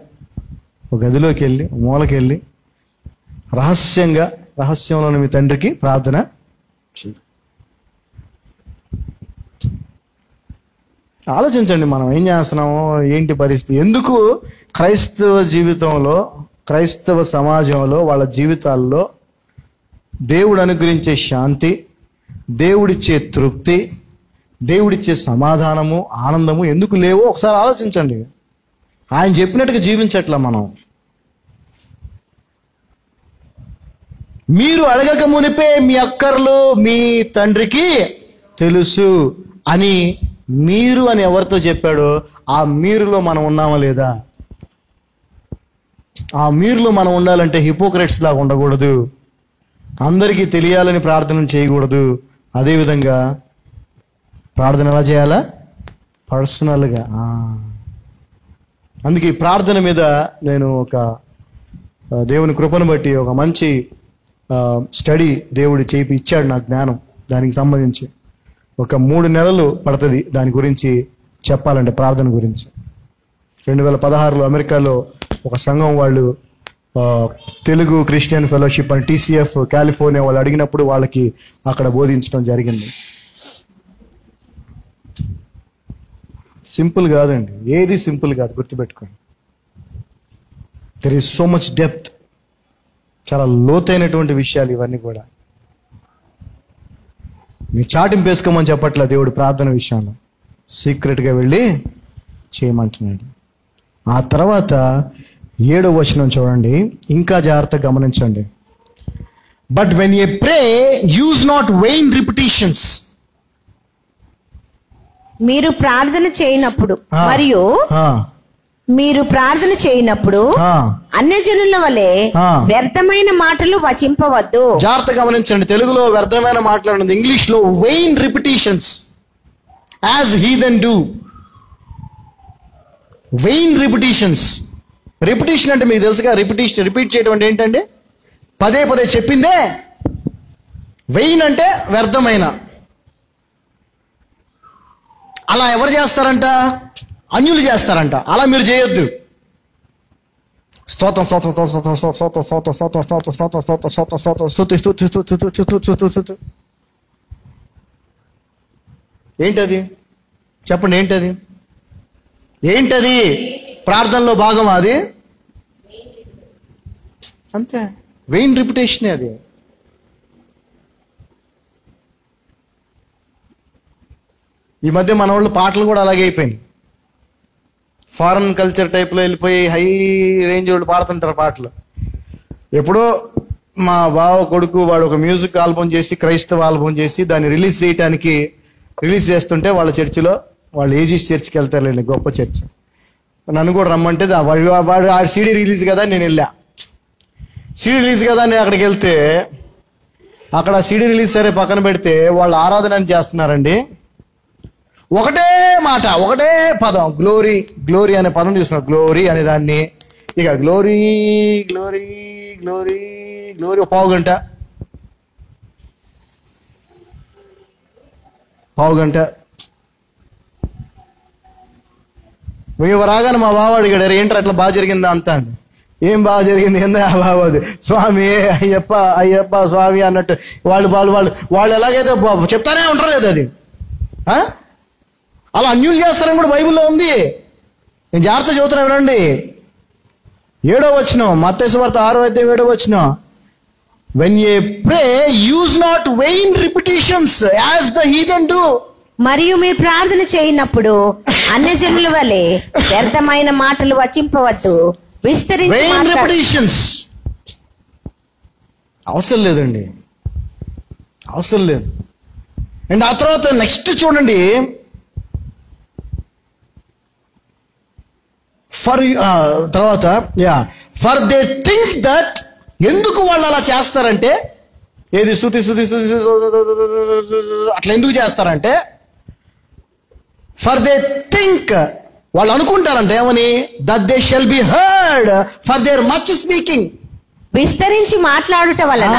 B: ఒక గదిలోకి వెళ్ళి, మూలకి వెళ్ళి రహస్యంలో మీ తండ్రికి ప్రార్థన చేయి. ఆలోచించండి, మనం ఏం చేస్తున్నామో, ఏంటి పరిస్థితి. ఎందుకు క్రైస్తవ జీవితంలో, క్రైస్తవ సమాజంలో, వాళ్ళ జీవితాల్లో దేవుడు అనుగ్రహించే శాంతి, దేవుడిచ్చే తృప్తి, దేవుడిచ్చే సమాధానము, ఆనందము ఎందుకు లేవో ఒకసారి ఆలోచించండి. ఆయన చెప్పినట్టుగా జీవించట్లా మనం. మీరు అడగక మునిపే మీ అక్కర్లు మీ తండ్రికి తెలుసు అని మీరు అని ఎవరితో చెప్పాడో ఆ మీరులో మనం ఉన్నామా లేదా? ఆ మీరులో మనం ఉండాలంటే హిపోక్రెట్స్ లాగా ఉండకూడదు, అందరికీ తెలియాలని ప్రార్థన చేయకూడదు. అదేవిధంగా ప్రార్థన ఎలా చేయాలా? పర్సనల్గా. అందుకే ఈ ప్రార్థన మీద నేను ఒక దేవుని కృపను బట్టి ఒక మంచి స్టడీ దేవుడు చేపి ఇచ్చాడు నాకు జ్ఞానం. దానికి సంబంధించి ఒక 3 నెలలు పడుతుంది దాని గురించి చెప్పాలంటే, ప్రార్థన గురించి. 2016లో అమెరికాలో ఒక సంఘం వాళ్ళు తెలుగు క్రిస్టియన్ ఫెలోషిప్ అని TCF కాలిఫోర్నియా వాళ్ళు అడిగినప్పుడు వాళ్ళకి అక్కడ బోధించడం జరిగింది. సింపుల్ కాదండి, ఏది సింపుల్ కాదు, గుర్తుపెట్టుకోండి. There is so much depth, చాలా లోతైనటువంటి విషయాలు ఇవన్నీ కూడా. మీ చాటింపు వేసుకోమని చెప్పట్లే దేవుడు ప్రార్థన విషయంలో, సీక్రెట్గా వెళ్ళి చేయమంటున్నాడు. ఆ తర్వాత 7వ వచనం చూడండి, ఇంకా జాగ్రత్తగా గమనించండి. But when you pray use not vain repetitions.
C: మీరు ప్రార్థన చేయనప్పుడు మరియు మీరు ప్రార్థన చేయనప్పుడు అన్యజనుల వలె వ్యర్థమైన మాటలు వచింపవద్దు.
B: జాగ్రత్తగా గమనించండి, తెలుగులో వ్యర్థమైన మాటలు, ఇంగ్లీష్ లో vain repetitions as heathen do. Vain repetitions. Repetition అంటే మీకు తెలుసుగా, రిపీట్ చేయడం అంటే ఏంటంటే పదే పదే చెప్పిందే. వెయిన్ అంటే వ్యర్థమైన. అలా ఎవరు చేస్తారంట? అన్యులు చేస్తారంట. అలా మీరు చేయొద్దు. స్తోత్రం స్తోత్రం స్తోత్రం స్తోత్రం స్తోత్రం స్తోత్రం స్తోత్రం స్తోత్రం స్తోత్రం స్తోత్రం స్తోత్రం స్తుతి స్తుతి స్తుతి స్తుతి స్తుతి. ఏంటది? చెప్పండి, ఏంటది? ఏంటది? ప్రార్థనలో భాగం అది. అంతే, వెయిన్ రిపిటేషనే అది. ఈ మధ్య మన వాళ్ళు పాటలు కూడా అలాగే అయిపోయినాయి. ఫారెన్ కల్చర్ టైప్లో వెళ్ళిపోయి హై రేంజ్ వాళ్ళు పాడుతుంటారు పాటలు. ఎప్పుడో మా బావ కొడుకు వాడు ఒక మ్యూజిక్ ఆల్బమ్ చేసి, క్రైస్తవ ఆల్బమ్ చేసి దాన్ని రిలీజ్ చేస్తుంటే వాళ్ళ చర్చిలో, వాళ్ళు ఏజీస్ చర్చికి వెళ్తారులేండి, గొప్ప చర్చ్. నన్ను కూడా రమ్మంటే వాడు ఆ సీడీ రిలీజ్ కదా నేను వెళ్ళా. సీడీ రిలీజ్ కదా నేను అక్కడికి వెళ్తే, అక్కడ సీడీ రిలీజ్ సరే పక్కన పెడితే వాళ్ళు ఆరాధన చేస్తున్నారండి. ఒకటే మాట, ఒకటే పదం, గ్లోరీ గ్లోరీ అనే పదం చూస్తున్నారు. గ్లోరీ అనే దాన్ని ఇక గ్లోరీ గ్లోరీ గ్లోరీ గ్లోరీ పావు గంట మేము రాగానే మా బావ అడిగాడు, ఏంటర్ అట్లా బాగా జరిగిందా అంతా అండి. ఏం బాగా జరిగింది? ఏందా బాబు అది, స్వామి అయ్యప్ప అయ్యప్ప స్వామి అన్నట్టు వాళ్ళు ఎలాగైతే చెప్తానే ఉంటారు లేదు అది. అలా అన్యులు చేస్తారని కూడా బైబిల్లో ఉంది. నేను జాగ్రత్త చదువుతున్నా వినండి. 7వ వచనం, మత్తయి సువార్త 6:7. When ye pray, use not vain repetitions as the heathen do.
C: మరియు మీరు ప్రార్థన చేయనప్పుడు అన్యజనుల వలె వ్యర్థమైన మాటలు వచింపవద్దు.
B: Vain repetitions అవసరం లేదండి, అవసరం లేదు. అండ్ ఆ తర్వాత నెక్స్ట్ చూడండి, ఫర్ దే థింక్ దట్, ఎందుకు వాళ్ళు అలా చేస్తారంటే, ఏది స్తుతి స్తుతి స్తుతి అట్లా ఎందుకు చేస్తారంటే, ఫర్ దే థింక్, వాళ్ళు అనుకుంటారంట ఏమని, that they shall be heard for their much speaking.
C: విస్తరించి మాట్లాడుట వలన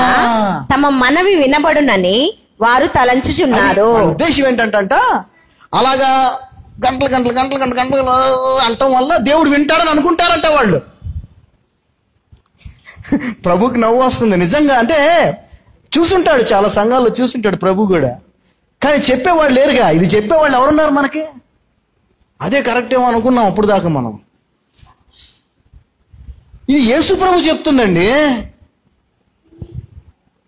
C: తమ మనవి వినబడునని వారు తలంచుచున్నారు.
B: ఉద్దేశం ఏంటంట, అలాగా గంటలు గంటలు గంటలు గంటలు గంటలు అంటం వల్ల దేవుడు వింటాడని అనుకుంటారంట వాళ్ళు. ప్రభుకి నవ్వు వస్తుంది నిజంగా. అంటే చూసుంటాడు, చాలా సంఘాల్లో చూసుంటాడు ప్రభు కూడా, కానీ చెప్పేవాళ్ళు లేరుగా. ఇది చెప్పేవాళ్ళు ఎవరున్నారు మనకి? అదే కరెక్ట్ ఏమో అనుకున్నాం అప్పుడు దాకా మనం. ఇది యేసు ప్రభు చెప్తుందండి.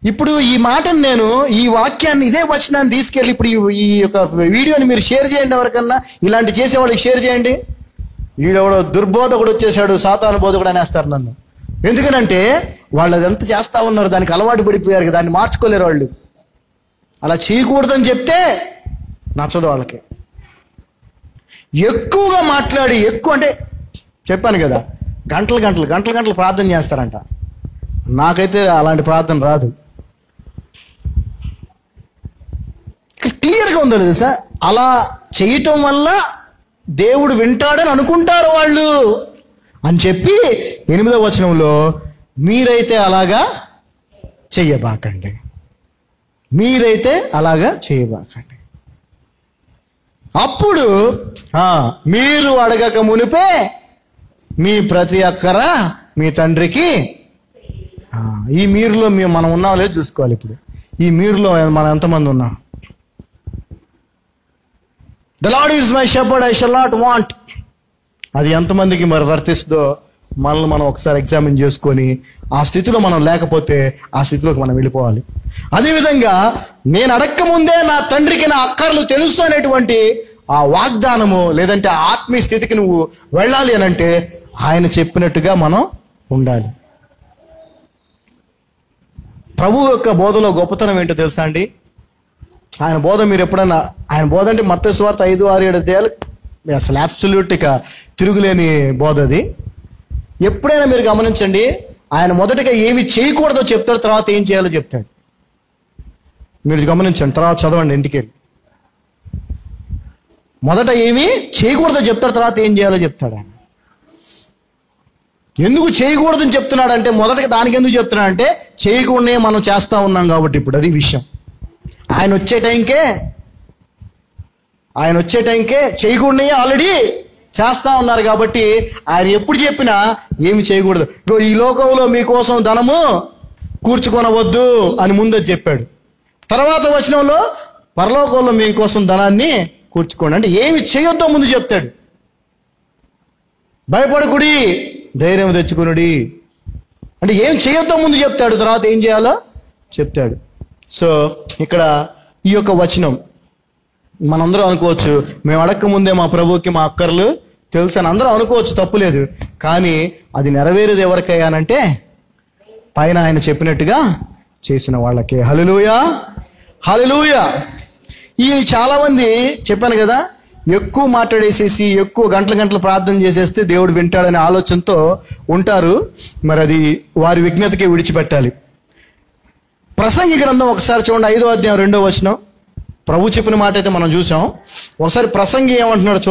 B: ఇప్పుడు ఈ మాటను నేను, ఈ వాక్యాన్ని, ఇదే వచనాన్ని తీసుకెళ్ళి ఇప్పుడు ఈ యొక్క వీడియోని మీరు షేర్ చేయండి. ఎవరికన్నా ఇలాంటి చేసేవాళ్ళకి షేర్ చేయండి. వీడెవడో దుర్బోధకుడు వచ్చేసాడు, సాతాను బోధకుడు అనేస్తారు నన్ను. ఎందుకనంటే వాళ్ళు అదంతా చేస్తా ఉన్నారు, దానికి అలవాటు పడిపోయారు, దాన్ని మార్చుకోలేరు వాళ్ళు. అలా చేయకూడదని చెప్తే నచ్చదు వాళ్ళకి. ఎక్కువగా మాట్లాడి, ఎక్కువ అంటే చెప్పాను కదా, గంటలు గంటలు గంటలు గంటలు ప్రార్థన చేస్తారంట. నాకైతే అలాంటి ప్రార్థన రాదు. క్లియర్గా ఉందో లేదు సార్, అలా చేయటం వల్ల దేవుడు వింటాడని అనుకుంటారు వాళ్ళు అని చెప్పి 8వ వచనంలో, మీరైతే అలాగా చెయ్యబాకండి, మీరైతే అలాగా చేయబాకండి. అప్పుడు మీరు అడగక మునిపే మీ ప్రతి అక్కర మీ తండ్రికి. ఈ మీరులో మనం ఉన్నాం లేదు చూసుకోవాలి. ఇప్పుడు ఈ మీరులో మనం ఎంతమంది ఉన్నాం? The lord is my shepherd, I shall not want. అది ఎంతమందికి మరి వర్తిస్తుందో మనల్ని మనం ఒకసారి ఎగ్జామిన్ చేసుకొని, ఆ స్థితిలో మనం లేకపోతే ఆ స్థితిలోకి మనం వెళ్ళిపోవాలి. అదేవిధంగా నేను అడక్క ముందే నా తండ్రికి నా అక్కర్లు తెలుసు అనేటువంటి ఆ వాగ్దానము, లేదంటే ఆ ఆత్మీయ స్థితికి నువ్వు వెళ్ళాలి అని అంటే ఆయన చెప్పినట్టుగా మనం ఉండాలి. ప్రభు యొక్క బోధలో గొప్పతనం ఏంటో తెలుసా అండి? ఆయన బోధ మీరు ఎప్పుడన్నా, ఆయన బోధ అంటే మత్తయి సువార్త 5, 6, 7 అధ్యాయాలు అసలు అబ్సల్యూట్ ఇక తిరుగులేని బోధ అది. ఎప్పుడైనా మీరు గమనించండి, ఆయన మొదటగా ఏమి చేయకూడదో చెప్తాడు, తర్వాత ఏం చేయాలో చెప్తాడు. మీరు గమనించండి, తర్వాత చదవండి ఇంటికి వెళ్ళి. మొదట ఏమి చేయకూడదో చెప్తాడు, తర్వాత ఏం చేయాలో చెప్తాడు ఆయన. ఎందుకు చేయకూడదని చెప్తున్నాడంటే, మొదటగా దానికి ఎందుకు చెప్తున్నాడంటే చేయకూడనే మనం చేస్తూ ఉన్నాం కాబట్టి. ఇప్పుడు అది విషయం. ఆయన వచ్చే టైంకే చేయకూడనే ఆల్రెడీ చేస్తా ఉన్నారు కాబట్టి ఆయన ఎప్పుడు చెప్పినా ఏమి చేయకూడదు. ఈ లోకంలో మీకోసం ధనము కూర్చుకొనవద్దు అని ముందే చెప్పాడు. తర్వాత వచనంలో పరలోకంలో మీకోసం ధనాన్ని కూర్చుకోండి అంటే ఏమి చేయొద్దో ముందు చెప్తాడు. భయపడకుడి, ధైర్యం తెచ్చుకునుడి అంటే ఏం చేయొద్దో ముందు చెప్తాడు, తర్వాత ఏం చేయాలో చెప్తాడు. సో ఇక్కడ ఈ యొక్క వచనం మనందరం అనుకోవచ్చు, మేము అడక్క ముందే మా ప్రభువుకి మా అక్కర్లు తెలుసు అని అందరూ అనుకోవచ్చు, తప్పులేదు. కానీ అది నెరవేరేది ఎవరికయ్యానంటే పైన ఆయన చెప్పినట్టుగా చేసిన వాళ్ళకే. హల్లెలూయా, హల్లెలూయా. ఈ చాలామంది చెప్పాను కదా, ఎక్కువ మాట్లాడేసేసి ఎక్కువ గంటలు ప్రార్థన చేసేస్తే దేవుడు వింటాడనే ఆలోచనతో ఉంటారు. మరి అది వారి విజ్ఞతకే విడిచిపెట్టాలి. ప్రసంగి గ్రంథం ఒకసారి చూడండి, 5వ అధ్యాయం 2వ వచనం. ప్రభు చెప్పిన మాట అయితే మనం చూసాం. ఒకసారి ప్రసంగి ఏమంటున్నాడు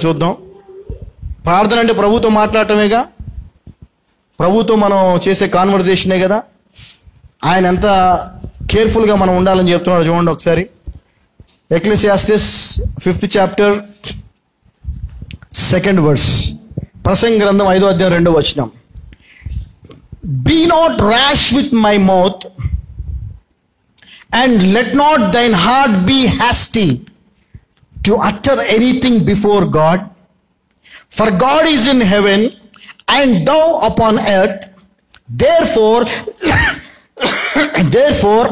B: చూద్దాం. ప్రార్థన అంటే ప్రభుతో మాట్లాడటమేగా, ప్రభుతో మనం చేసే కాన్వర్జేషనే కదా. ఆయన ఎంత కేర్ఫుల్గా మనం ఉండాలని చెప్తున్నాడు చూడండి ఒకసారి. ఎక్లెసియాస్టిస్ 5th chapter 2nd verse. ప్రసంగి గ్రంథం 5వ అధ్యాయం 2వ వచనం. Be not rash with my mouth, and let not thine heart be hasty to utter anything before God. For God is in heaven, and thou upon earth. Therefore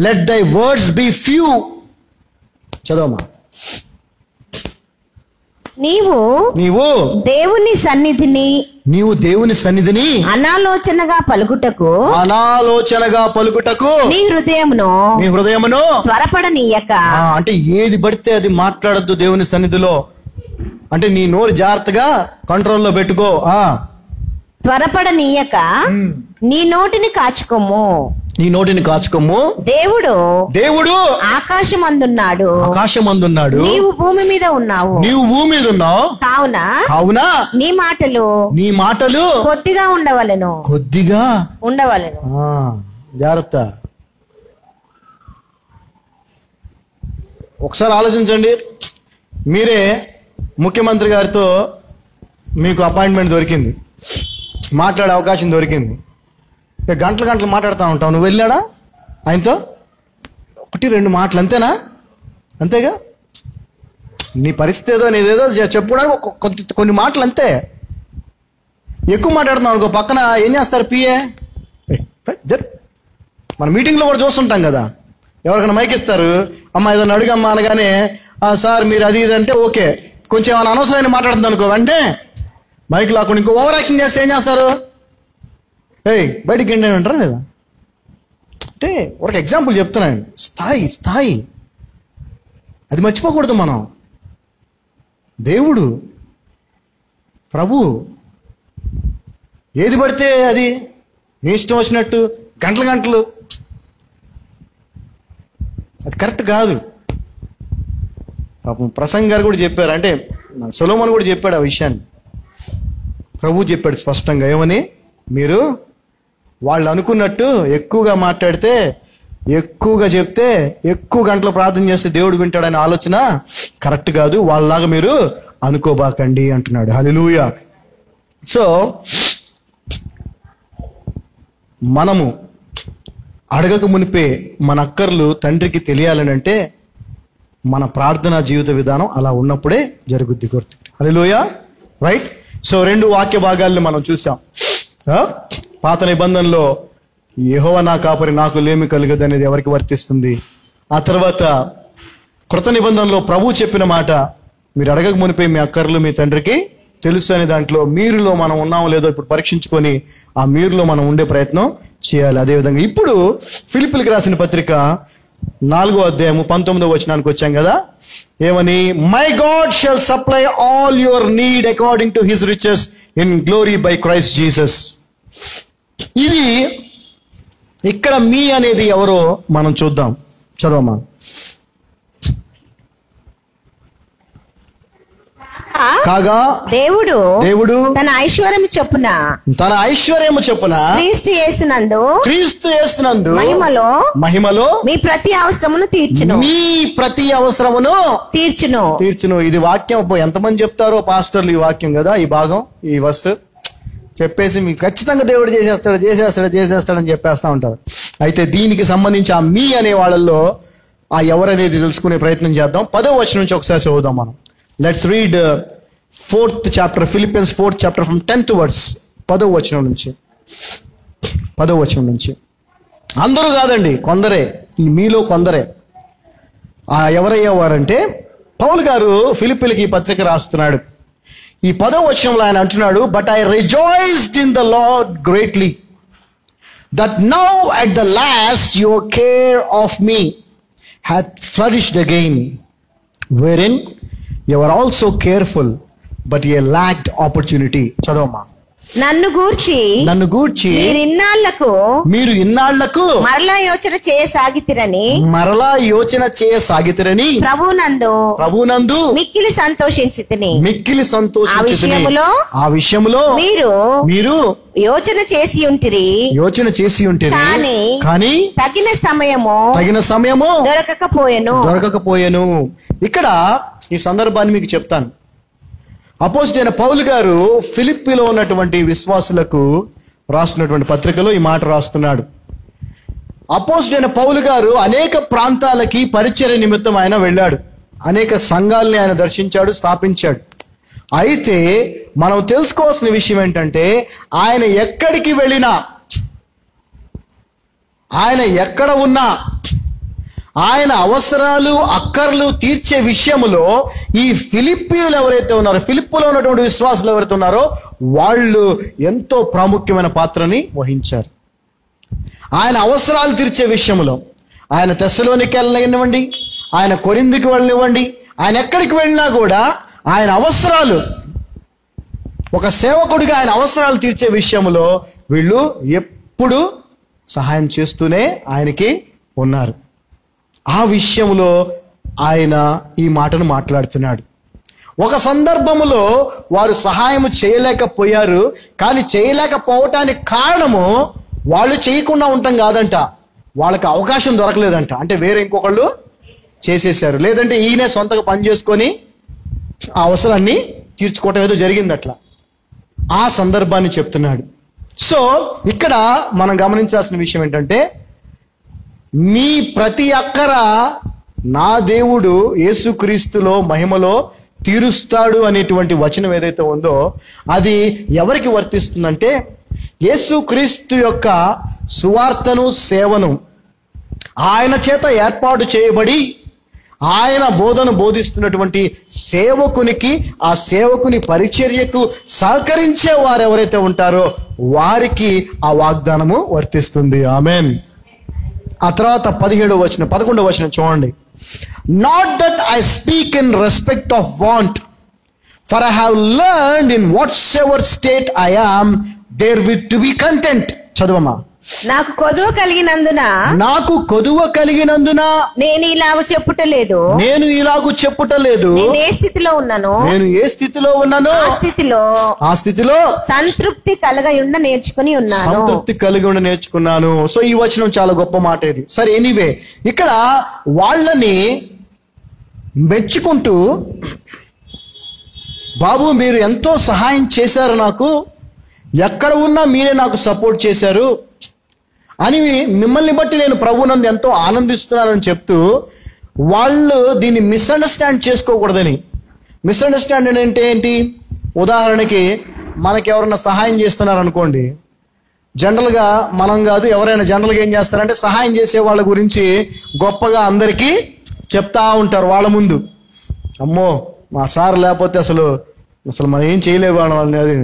B: let thy words be few. చదవమా.
C: నీవు దేవుని సన్నిధిని అనాలోచనగా పలుకుటకు నీ హృదయమును త్వరపడనీయక.
B: అంటే ఏది పడితే అది మాట్లాడద్దు దేవుని సన్నిధిలో. అంటే నీ నోరు జాగ్రత్తగా కంట్రోల్లో పెట్టుకో.
C: త్వరపడనీయక నీ నోటిని కాచుకోము. దేవుడు ఆకాశమందున్నాడు, నీవు భూమి మీద ఉన్నావు. కావున నీ మాటలు కొద్దిగా ఉండవలెను.
B: జాగ్రత్త. ఒకసారి ఆలోచించండి. మీరే ముఖ్యమంత్రి గారితో మీకు అపాయింట్మెంట్ దొరికింది, మాట్లాడే అవకాశం దొరికింది. గంటలు మాట్లాడుతూ ఉంటావు. నువ్వు వెళ్ళాడా ఆయనతో? 1-2 మాటలు అంతేనా? అంతేగా. నీ పరిస్థితి ఏదో నీదేదో చెప్పుకోవడానికి కొన్ని మాటలు అంతే. ఎక్కువ మాట్లాడుతున్నావు అనుకో, పక్కన ఏం చేస్తారు పిఏ. మన మీటింగ్లో కూడా చూస్తుంటాం కదా, ఎవరికైనా మైక్ ఇస్తారు, అమ్మ ఏదైనా అడుగమ్మా అనగానే సార్ మీరు అది ఇది అంటే ఓకే. కొంచెం ఏమైనా అనవసరమైన మాట్లాడుతుంది అనుకో, అంటే మైక్ లాకుండా ఇంకో ఓవర్ యాక్షన్ చేస్తే ఏం చేస్తారు? బయటికి ఏంటి అని అంటారా లేదా? అంటే ఒక ఎగ్జాంపుల్ చెప్తున్నాను. స్థాయి అది మర్చిపోకూడదు మనం. దేవుడు ప్రభు ఏది పడితే అది నీ ఇష్టం వచ్చినట్టు గంటలు అది కరెక్ట్ కాదు. పాపం ప్రసంగ్ గారు కూడా చెప్పారు, అంటే సొలొమోను కూడా చెప్పాడు ఆ విషయాన్ని. ప్రభు చెప్పాడు స్పష్టంగా, ఏమని? మీరు వాళ్ళు అనుకున్నట్టు ఎక్కువగా మాట్లాడితే, ఎక్కువగా చెప్తే, ఎక్కువ గంటలు ప్రార్థన చేస్తే దేవుడు వింటాడనే ఆలోచన కరెక్ట్ కాదు. వాళ్ళలాగా మీరు అనుకోబాకండి అంటున్నాడు. హల్లెలూయా. సో మనము అడగక మునిపే మన అక్కర్లు తండ్రికి తెలియాలని అంటే మన ప్రార్థనా జీవిత విధానం అలా ఉన్నప్పుడే జరుగుద్ది. గుర్తు. హల్లెలూయా. రైట్. సో 2 వాక్య భాగాల్ని మనం చూసాం. పాత నిబంధనలో యెహోవా నా కాపరి, నాకు లేమి కలుగదు అనేది ఎవరికి వర్తిస్తుంది? ఆ తర్వాత కృత నిబంధనలో ప్రభు చెప్పిన మాట, మీరు అడగక మునిపే మీ అక్కర్లు మీ తండ్రికి తెలుసు అనే దాంట్లో మీరులో మనం ఉన్నామో లేదో ఇప్పుడు పరీక్షించుకొని ఆ మీరులో మనం ఉండే ప్రయత్నం చేయాలి. అదేవిధంగా ఇప్పుడు ఫిలిప్పీలకు రాసిన పత్రిక 4వ అధ్యాయము 19వ వచనానికి వచ్చాం కదా. ఏమని? My God shall supply all your need according to his riches in glory by Christ Jesus. ఇది ఇక్కడ మీ అనేది ఎవరో మనం చూద్దాం. చదవమా. కాగా దేవుడు
C: తన ఐశ్వర్యము చొప్పున క్రీస్తు యేసునందు
B: మహిమలో
C: మీ ప్రతి అవసరమును తీర్చును.
B: ఇది వాక్యం ఎంతమంది చెప్తారో పాస్టర్లు ఈ వాక్యం కదా, ఈ భాగం, ఈ వర్స్ చెప్పేసి మీకు ఖచ్చితంగా దేవుడు చేసేస్తాడని చెప్పేస్తా ఉంటారు. అయితే దీనికి సంబంధించి ఆ మీ అనే వాళ్ళల్లో ఆ ఎవరనేది తెలుసుకునే ప్రయత్నం చేద్దాం. 10వ వచనం నుంచి ఒకసారి చదువుదాం మనం. Let's read 4th chapter, Philippians 4th chapter from 10th verse. 10వ వచనం నుంచి. అందరూ కాదండి, కొందరే, ఈ మీలో కొందరే. ఎవరయ్యేవారంటే పౌలు గారు ఫిలిప్పీలకి ఈ పత్రిక రాస్తున్నాడు. ఈ 10వ వచనంలో ఆయన అంటున్నాడు, but I rejoiced in the lord greatly that now at the lost your care of me hath flourished again, wherein you are also careful but ye lacked opportunity. చదవమ్మా.
C: నన్ను గూర్చి మీరు ఇన్నాళ్లకు మరలా యోచన చేయసాగితిరని ప్రభునందు మిక్కిలి సంతోషించితిని.
B: ఆ విషయములో మీరు యోచన చేసి ఉంటిరి కానీ
C: తగిన సమయము
B: దొరకకపోయెను. ఇక్కడ ఈ సందర్భాన్ని మీకు చెప్తాను. అపోస్తలుడైన పౌలు గారు ఫిలిప్పీలో ఉన్నటువంటి విశ్వాసులకు రాస్తున్నటువంటి పత్రికలో ఈ మాట రాస్తున్నాడు. అపోస్తలుడైన పౌలు గారు అనేక ప్రాంతాలకి పరిచర్య నిమిత్తం ఆయన వెళ్ళాడు. అనేక సంఘాలని ఆయన దర్శించాడు, స్థాపించాడు. అయితే మనం తెలుసుకోవాల్సిన విషయం ఏంటంటే ఆయన ఎక్కడికి వెళ్ళినా, ఆయన ఎక్కడ ఉన్నా, ఆయన అవసరాలు అక్కర్లు తీర్చే విషయంలో ఈ ఫిలిప్పీలు ఎవరైతే ఉన్నారో, ఫిలిప్పులో ఉన్నటువంటి విశ్వాసులు ఎవరైతే ఉన్నారో వాళ్ళు ఎంతో ప్రాముఖ్యమైన పాత్రని వహించారు. ఆయన అవసరాలు తీర్చే విషయంలో ఆయన తెస్సలోనికి వెళ్ళనివ్వండి, ఆయన కొరింథీకి వెళ్ళనివ్వండి, ఆయన ఎక్కడికి వెళ్ళినా కూడా ఆయన అవసరాలు, ఒక సేవకుడిగా ఆయన అవసరాలు తీర్చే విషయంలో వీళ్ళు ఎప్పుడు సహాయం చేస్తూనే ఆయనకి ఉన్నారు. ఆ విషయంలో ఆయన ఈ మాటను మాట్లాడుతున్నాడు. ఒక సందర్భంలో వారు సహాయం చేయలేకపోయారు. కానీ చేయలేకపోవటానికి కారణము వాళ్ళు చేయకుండా ఉండటం కాదంట, వాళ్ళకి అవకాశం దొరకలేదంట. అంటే వేరే ఇంకొకళ్ళు చేసేసారు, లేదంటే ఈయనే సొంతగా పని చేసుకొని ఆ అవసరాన్ని తీర్చుకోవటం ఏదో జరిగింది అట్లా. ఆ సందర్భాన్ని చెప్తున్నాడు. సో ఇక్కడ మనం గమనించాల్సిన విషయం ఏంటంటే మీ ప్రతి అక్కర నా దేవుడు యేసుక్రీస్తులో మహిమలో తీరుస్తాడు అనేటువంటి వచనం ఏదైతే ఉందో అది ఎవరికి వర్తిస్తుందంటే యేసుక్రీస్తు యొక్క సువార్తను సేవను ఆయన చేత ఏర్పాటు చేయబడి ఆయన బోధను బోధిస్తున్నటువంటి సేవకునికి, ఆ సేవకుని పరిచర్యకు సహకరించే వారు ఎవరైతే ఉంటారో వారికి ఆ వాగ్దానము వర్తిస్తుంది. ఆమేన్. ఆ తర్వాత 11వ వచనం చూడండి. Not that I speak in respect of want, for I have learned in whatsoever state I am therewith to be content. చదవమ్మా.
C: నాకు కొదువ కలిగినందున
B: నేను ఇలాగు చెప్పుటలేదు.
C: నేను ఏ స్థితిలో ఉన్నాను
B: ఆ స్థితిలో
C: సంతృప్తి కలిగి ఉండ
B: నేర్చుకున్నాను. సో ఈ వచనం చాలా గొప్ప మాట ఇది. సరే, ఎనీవే ఇక్కడ వాళ్ళని మెచ్చుకుంటూ, బాబు మీరు ఎంతో సహాయం చేశారు, నాకు ఎక్కడ ఉన్నా మీరే నాకు సపోర్ట్ చేశారు అని, మిమ్మల్ని బట్టి నేను ప్రభువునందు ఎంతో ఆనందిస్తున్నానని చెప్తూ, వాళ్ళు దీన్ని మిస్అండర్స్టాండ్ చేసుకోకూడదని. మిస్అండర్స్టాండింగ్ అంటే ఏంటి? ఉదాహరణకి మనకి ఎవరైనా సహాయం చేస్తున్నారు అనుకోండి, జనరల్గా మనం కాదు ఎవరైనా జనరల్గా ఏం చేస్తారంటే సహాయం చేసే వాళ్ళ గురించి గొప్పగా అందరికీ చెప్తా ఉంటారు వాళ్ళ ముందు. అమ్మో మా సార్ లేకపోతే అసలు మనం ఏం చేయలేవాళ్ళం వాళ్ళని. అది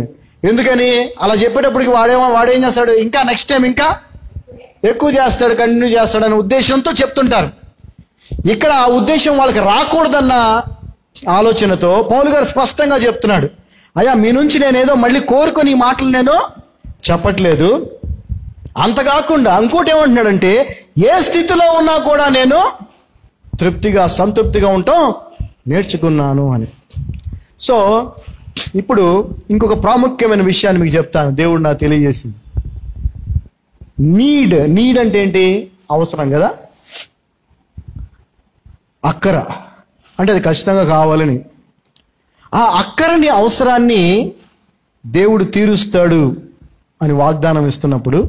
B: ఎందుకని అలా చెప్పేటప్పటికి వాడేం చేస్తాడు, ఇంకా నెక్స్ట్ టైం ఇంకా ఎక్కువ చేస్తాడు, కంటిన్యూ చేస్తాడు అనే ఉద్దేశంతో చెప్తుంటారు. ఇక్కడ ఆ ఉద్దేశం వాళ్ళకి రాకూడదన్న ఆలోచనతో పౌలు గారు స్పష్టంగా చెప్తున్నాడు, అయ్యా మీ నుంచి నేనేదో మళ్ళీ కోరుకొని ఈ మాటలు నేను చెప్పట్లేదు. అంతకాకుండా ఇంకోటి ఏమంటున్నాడంటే, ఏ స్థితిలో ఉన్నా కూడా నేను సంతృప్తిగా ఉండటం నేర్చుకున్నాను అని. సో ఇప్పుడు ఇంకొక ప్రాముఖ్యమైన విషయాన్ని మీకు చెప్తాను, దేవుడు నాకు తెలియజేసింది. నీడ్ అంటే ఏంటి? అవసరం కదా, అక్కర అంటే అది ఖచ్చితంగా కావాలని. ఆ అక్కరని, అవసరాన్ని దేవుడు తీరుస్తాడు అని వాగ్దానం ఇస్తున్నప్పుడు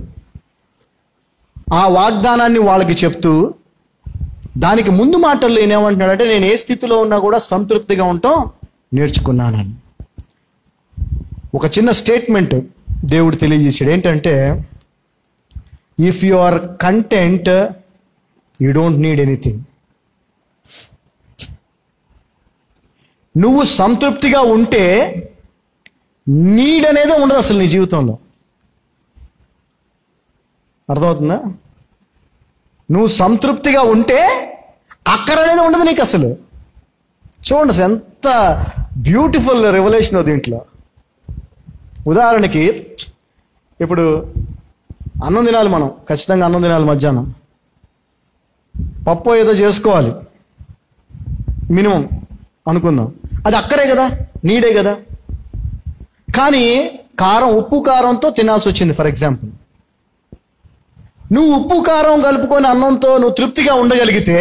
B: ఆ వాగ్దానాన్ని వాళ్ళకి చెప్తూ దానికి ముందు మాటల్లో ఏమంటున్నాడంటే, నేను ఏ స్థితిలో ఉన్నా కూడా సంతృప్తిగా ఉండటం నేర్చుకున్నానని. ఒక చిన్న స్టేట్మెంట్ దేవుడు తెలియజేశాడు. ఏంటంటే, if you are content you don't need anything. నువ్వు సంతృప్తిగా ఉంటే నీడ్ అనేది ఉండదు అసలు నీ జీవితంలో. అర్థమవుతుందా? నువ్వు సంతృప్తిగా ఉంటే అక్కర అనేది ఉండదు నీకు అసలు. చూడండి అసలు ఎంత బ్యూటిఫుల్ రెవల్యూషన్ దీంట్లో. ఉదాహరణకి ఇప్పుడు అన్నం తినాలి, మనం ఖచ్చితంగా అన్నం తినాలి. మధ్యాహ్నం పప్పు ఏదో చేసుకోవాలి మినిమం అనుకుందాం, అది అక్కరే కదా, నీడే కదా. కానీ ఉప్పు కారంతో తినాల్సి వచ్చింది ఫర్ ఎగ్జాంపుల్. నువ్వు ఉప్పు కారం కలుపుకొని అన్నంతో నువ్వు తృప్తిగా ఉండగలిగితే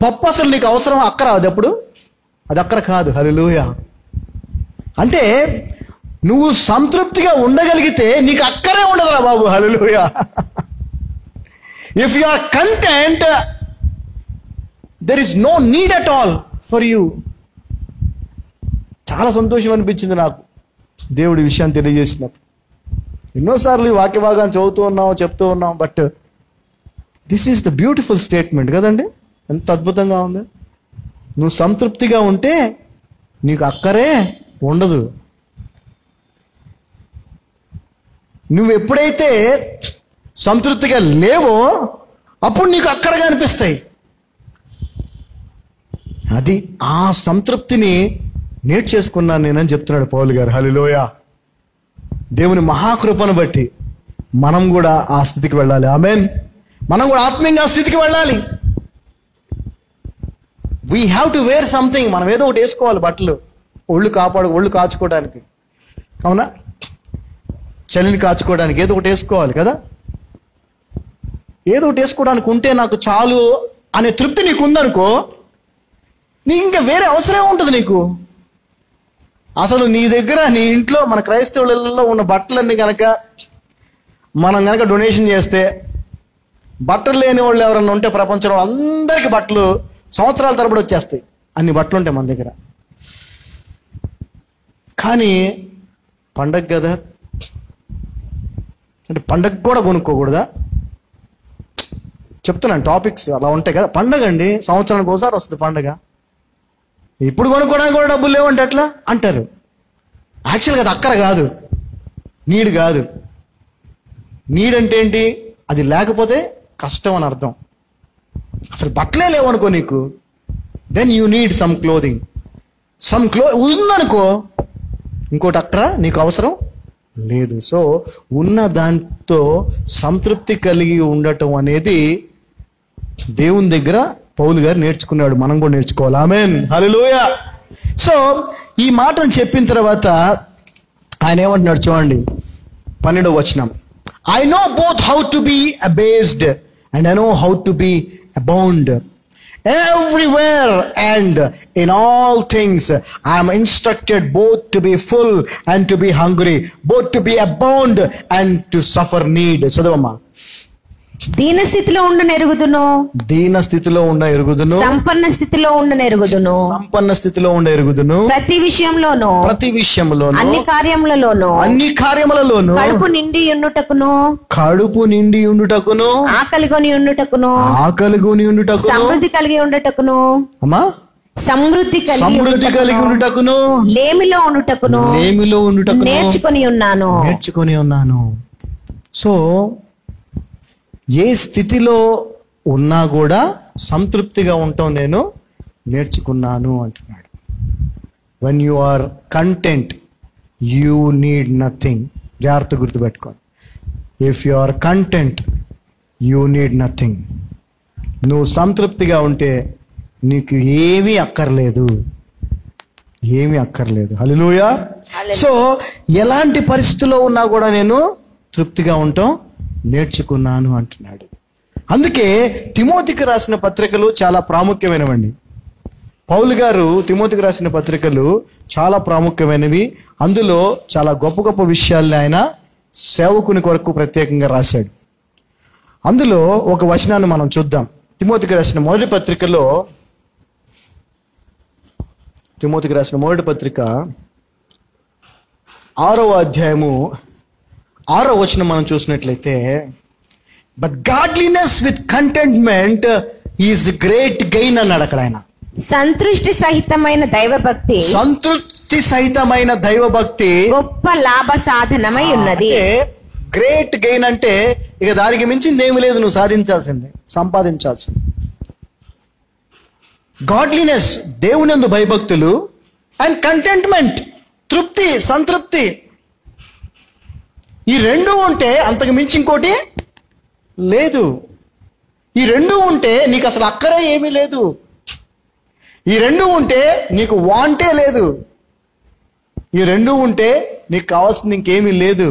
B: పప్పు అసలు నీకు అవసరం, అక్కర అది అప్పుడు అది అక్కర కాదు. హల్లెలూయా. అంటే నువ్వు సంతృప్తిగా ఉండగలిగితే నీకు అక్కరే ఉండదురా బాబు. హల్లెలూయా. If you are content there is no need at all for you. చాలా సంతోషం అనిపించింది నాకు దేవుడి విషయాన్ని తెలియజేసినప్పుడు. ఎన్నోసార్లు ఈ వాక్య భాగాన్ని చెప్తూ ఉన్నాం, but this is the beautiful statement కదండి. ఎంత అద్భుతంగా ఉంది. నువ్వు సంతృప్తిగా ఉంటే నీకు అక్కరే ఉండదు. నువ్వు ఎప్పుడైతే సంతృప్తిగా లేవో అప్పుడు నీకు అక్కరగా అనిపిస్తాయి. అది ఆ సంతృప్తిని నేర్చేసుకున్నాను నేనని చెప్తున్నాడు పౌలు గారు. హల్లెలూయా. దేవుని మహాకృపను బట్టి మనం కూడా ఆ స్థితికి వెళ్ళాలి. ఆమేన్. మనం కూడా ఆత్మీయంగా ఆ స్థితికి వెళ్ళాలి. We have to wear something. మనం ఏదో ఒకటి వేసుకోవాలి, బట్టలు, ఒళ్ళు కాచుకోవడానికి, అవునా, చలిని కాచుకోవడానికి ఏదో ఒకటి వేసుకోవాలి కదా. ఏదో ఒకటి వేసుకోవడానికి ఉంటే నాకు చాలు అనే తృప్తి నీకు ఉందనుకో, నీకు ఇంకా వేరే అవసరం ఉంటుంది నీకు. అసలు నీ దగ్గర, నీ ఇంట్లో, మన క్రైస్తవులలో ఉన్న బట్టలన్నీ కనుక మనం కనుక డొనేషన్ చేస్తే, బట్టలు లేని వాళ్ళు ఎవరన్నా ఉంటే ప్రపంచంలో అందరికీ బట్టలు సంవత్సరాల తరబడి వచ్చేస్తాయి. అన్ని బట్టలు ఉంటాయి మన దగ్గర. కానీ పండగ కదా, అంటే పండగ కూడా కొనుక్కోకూడదా? చెప్తున్నాను, టాపిక్స్ అలా ఉంటాయి కదా. పండగ అండి, సంవత్సరానికి ఒకసారి వస్తుంది పండగ, ఇప్పుడు కొనుక్కోవడానికి కూడా డబ్బులు లేవంటే ఎట్లా అంటారు. యాక్చువల్గా అది అక్కర కాదు, నీడ్ కాదు. నీడ్ అంటే ఏంటి? అది లేకపోతే కష్టం అని అర్థం. అసలు బట్టలే లేవనుకో నీకు, then you need some clothing. ఉందనుకో, ఇంకోటి అక్కడ నీకు అవసరం లేదు. సో ఉన్న దాంతో సంతృప్తి కలిగి ఉండటం అనేది దేవుని దగ్గర పౌలు గారు నేర్చుకున్నాడు. మనం కూడా నేర్చుకోవాలి. ఆమేన్. హల్లెలూయా. సో ఈ మాటను చెప్పిన తర్వాత ఆయన ఏమంటున్నాడు చూడండి, 12వ వచనం. I know both how to be abased and I know how to be abound. Everywhere and in all things I am instructed both to be full and to be hungry, both to be abound and to suffer need. చదవమ్మా.
C: దీన స్థితిలో ఉండనెరుగుదును,
B: దీన స్థితిలో ఉండ ఎరుగుదును,
C: సంపన్న స్థితిలో ఉండనెరుగుదును,
B: సంపన్న స్థితిలో ఉండ ఎరుగుదును,
C: ప్రతి విషయంలోను,
B: ప్రతి విషయంలోను,
C: అన్ని కార్యములలోను,
B: అన్ని కార్యములలోను,
C: కడుపు నిండి ఉండుటకును,
B: కడుపు నిండి ఉండుటకును,
C: ఆకలిగొని ఉండుటకును,
B: ఆకలిగొని ఉండుటకును,
C: సమృద్ధి కలిగి ఉండటకును,
B: అమ్మా,
C: సమృద్ధి కలిగి
B: ఉండుటకును,
C: లేమిలో ఉండుటకును,
B: లేమిలో ఉండుటకును
C: నేర్చుకొని ఉన్నాను.
B: సో ఏ స్థితిలో
A: ఉన్నా కూడా సంతృప్తిగా ఉండటం నేను నేర్చుకున్నాను అంటున్నాడు. when you are content you need nothing. జాగ్రత్త గుర్తుపెట్టుకోండి. if you are content you need nothing. నువ్వు సంతృప్తిగా ఉంటే నీకు ఏమీ అక్కర్లేదు, ఏమీ అక్కర్లేదు. హల్లెలూయా. సో ఎలాంటి పరిస్థితుల్లో ఉన్నా కూడా నేను తృప్తిగా ఉండటం నేర్చుకున్నాను అంటున్నాడు. అందుకే తిమోతికి రాసిన పత్రికలు చాలా ప్రాముఖ్యమైనవండి. పౌలు గారు తిమోతికి రాసిన పత్రికలు చాలా ప్రాముఖ్యమైనవి. అందులో చాలా గొప్ప గొప్ప విషయాల్ని ఆయన సేవకుని కొరకు ప్రత్యేకంగా రాశాడు. అందులో ఒక వచనాన్ని మనం చూద్దాం. తిమోతికి రాసిన మొదటి పత్రికలో, తిమోతికి రాసిన మొదటి పత్రిక 6వ అధ్యాయము 6వ వచనం మనం చూసినట్లయితే, but godliness with contentment is great gain అన్నాడు అక్కడ ఆయన.
C: సంతృష్టి సహితమైన దైవభక్తి,
A: సంతృప్తి సహితమైన దైవభక్తి
C: గొప్ప లాభ సాధనమై ఉన్నది.
A: గ్రేట్ గెయిన్ అంటే ఇక దానికి మించింది ఏమి లేదు, నువ్వు సాధించాల్సిందే, సంపాదించాల్సింది. గాడ్లీనెస్ దేవునందు భయభక్తులు, అండ్ కంటెంట్మెంట్ తృప్తి, సంతృప్తి. ఈ రెండు ఉంటే అంతకు మించి ఇంకోటి లేదు. ఈ రెండు ఉంటే నీకు అసలు అక్కరే ఏమీ లేదు. ఈ రెండు ఉంటే నీకు వాంటే లేదు. ఈ రెండు ఉంటే నీకు కావాల్సింది ఇంకేమీ లేదు.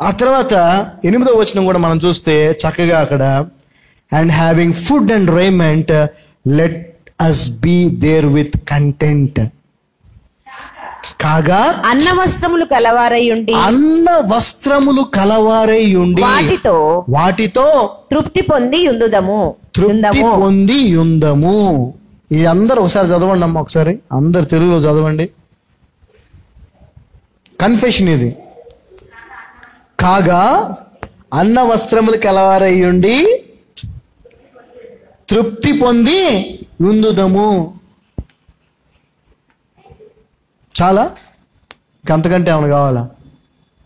A: ఆ తర్వాత 8వ వచనం కూడా మనం చూస్తే చక్కగా అక్కడ, and having food and raiment let us be therewith content. కాగా
C: అన్న వస్త్రములు కలవారై ఉండి,
A: అన్న వస్త్రములు కలవారై ఉండి వాటితో
C: తృప్తి పొంది యుందుదము.
A: తృప్తి పొంది యుందము. ఇది అందరూ ఒకసారి చదవండి అమ్మ, ఒకసారి అందరు తెలుగులో చదవండి. కన్ఫెషన్ ఇది. కాగా అన్న వస్త్రములు కలవారై ఉండి తృప్తి పొంది యుందుదము. చాలా, అంతకంటే ఏమైనా కావాలా?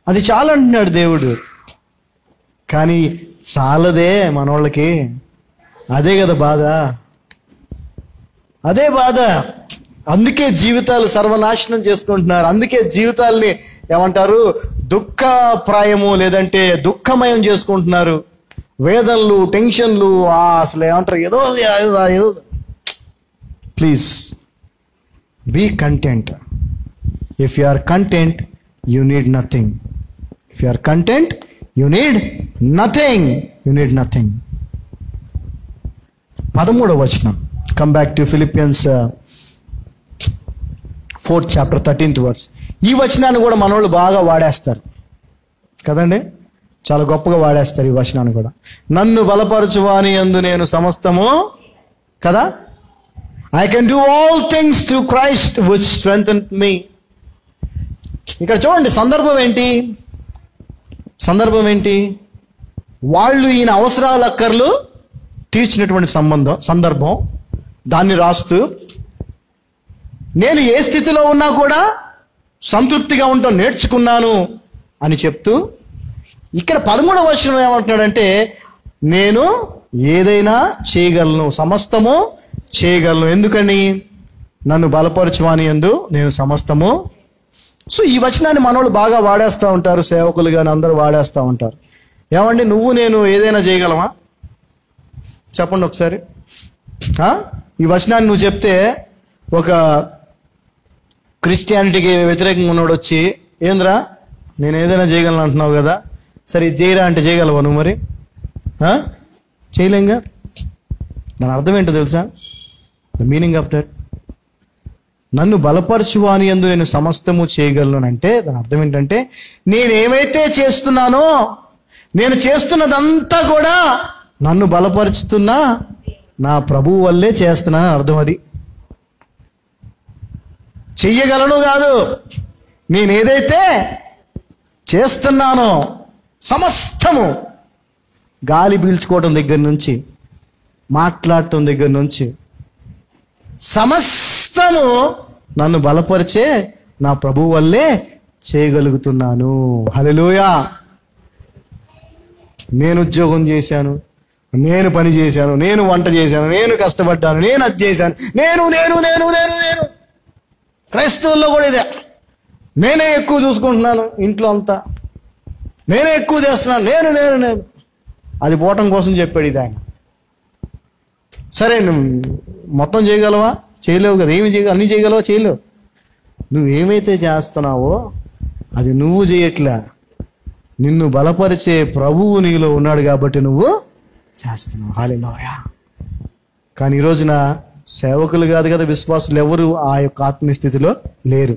A: అది చాలా అంటున్నాడు దేవుడు. కానీ చాలదే మనోళ్ళకి. అదే కదా బాధ, అదే బాధ. అందుకే జీవితాలు సర్వనాశనం చేసుకుంటున్నారు. అందుకే జీవితాల్ని ఏమంటారు, దుఃఖప్రాయము లేదంటే దుఃఖమయం చేసుకుంటున్నారు. వేదనలు, టెన్షన్లు, అసలు ఏమంటారు, ఏదో. Please be content. If you are content you need nothing. If you are content you need nothing. You need nothing. 13వ వచనం. Come back to Philippians 4th chapter 13th verse. ఈ వచనాన్ని కూడా మనోళ్ళు బాగా వాడేస్తారు కదండి, చాలా గొప్పగా వాడేస్తారు ఈ వచనాన్ని కూడా. నన్ను బలపరచువాని యందు నేను సమస్తము కదా, I can do all things through Christ which strengthens me. ఇక్కడ చూడండి, సందర్భం ఏంటి? సందర్భం ఏంటి? వాళ్ళు ఈయన అవసరాలు అక్కర్లు తీర్చినటువంటి సందర్భం. దాన్ని రాస్తూ, నేను ఏ స్థితిలో ఉన్నా కూడా సంతృప్తిగా ఉండటం నేర్చుకున్నాను అని చెప్తూ, ఇక్కడ 13వ వచనం ఏమంటున్నాడంటే, నేను ఏదైనా చేయగలను, సమస్తము చేయగలను. ఎందుకని? నన్ను బలపరచువాని యందు నేను సమస్తము. సో ఈ వచనాన్ని మనోళ్ళు బాగా వాడేస్తూ ఉంటారు, సేవకులు కానీ అందరూ వాడేస్తూ ఉంటారు. ఏమండి, నువ్వు నేను ఏదైనా చేయగలమా? చెప్పండి ఒకసారి. ఈ వచనాన్ని నువ్వు చెప్తే ఒక క్రిస్టియానిటీకి వ్యతిరేకంగా ఉన్నోడు వచ్చి, ఏంద్రా నేను ఏదైనా చేయగలను అంటున్నావు కదా, సరే ఇది చేయరా అంటే చేయగలవా నువ్వు? మరి చేయలేంగా. దాని అర్థం ఏంటో తెలుసా? ద మీనింగ్ ఆఫ్ దట్, నన్ను బలపరచువాని యందు నేను సమస్తము చేయగలను అంటే దాని అర్థం ఏంటంటే, నేనేమైతే చేస్తున్నానో, నేను చేస్తున్నదంతా కూడా నన్ను బలపరుచుతున్నా నా ప్రభువు వల్లే చేస్తున్నాను అర్థం. అది చెయ్యగలను కాదు, నేనేదైతే చేస్తున్నానో సమస్తము, గాలి పీల్చుకోవటం దగ్గర నుంచి మాట్లాడటం దగ్గర నుంచి సమస్తము నన్ను బలపరిచే నా ప్రభువు వల్లే చేయగలుగుతున్నాను. హల్లెలూయా. నేను ఉద్యోగం చేశాను, నేను పని చేశాను, నేను వంట చేశాను, నేను కష్టపడ్డాను, నేను అది చేశాను, నేను నేను నేను నేను నేను క్రైస్తవుల్లో కూడా ఇదే. నేనే ఎక్కువ చూసుకుంటున్నాను ఇంట్లో అంతా, నేనే ఎక్కువ చేస్తున్నాను, నేను నేను నేను అది పోవటం కోసం చెప్పాడు ఇది ఆయన. సరే, నువ్వు మొత్తం చేయగలవా? చేయలేవు కదా. ఏమి చేయగలవు? అన్నీ చేయగలవా? చేయలేవు. నువ్వేమైతే చేస్తున్నావో అది నువ్వు చేయట్లే, నిన్ను బలపరిచే ప్రభువు నీలో ఉన్నాడు కాబట్టి నువ్వు చేస్తున్నావు. హల్లెలూయా. కానీ ఈ రోజున సేవకులు కాదు కదా, విశ్వాసులు ఎవరు ఆ యొక్క ఆత్మీయ స్థితిలో లేరు.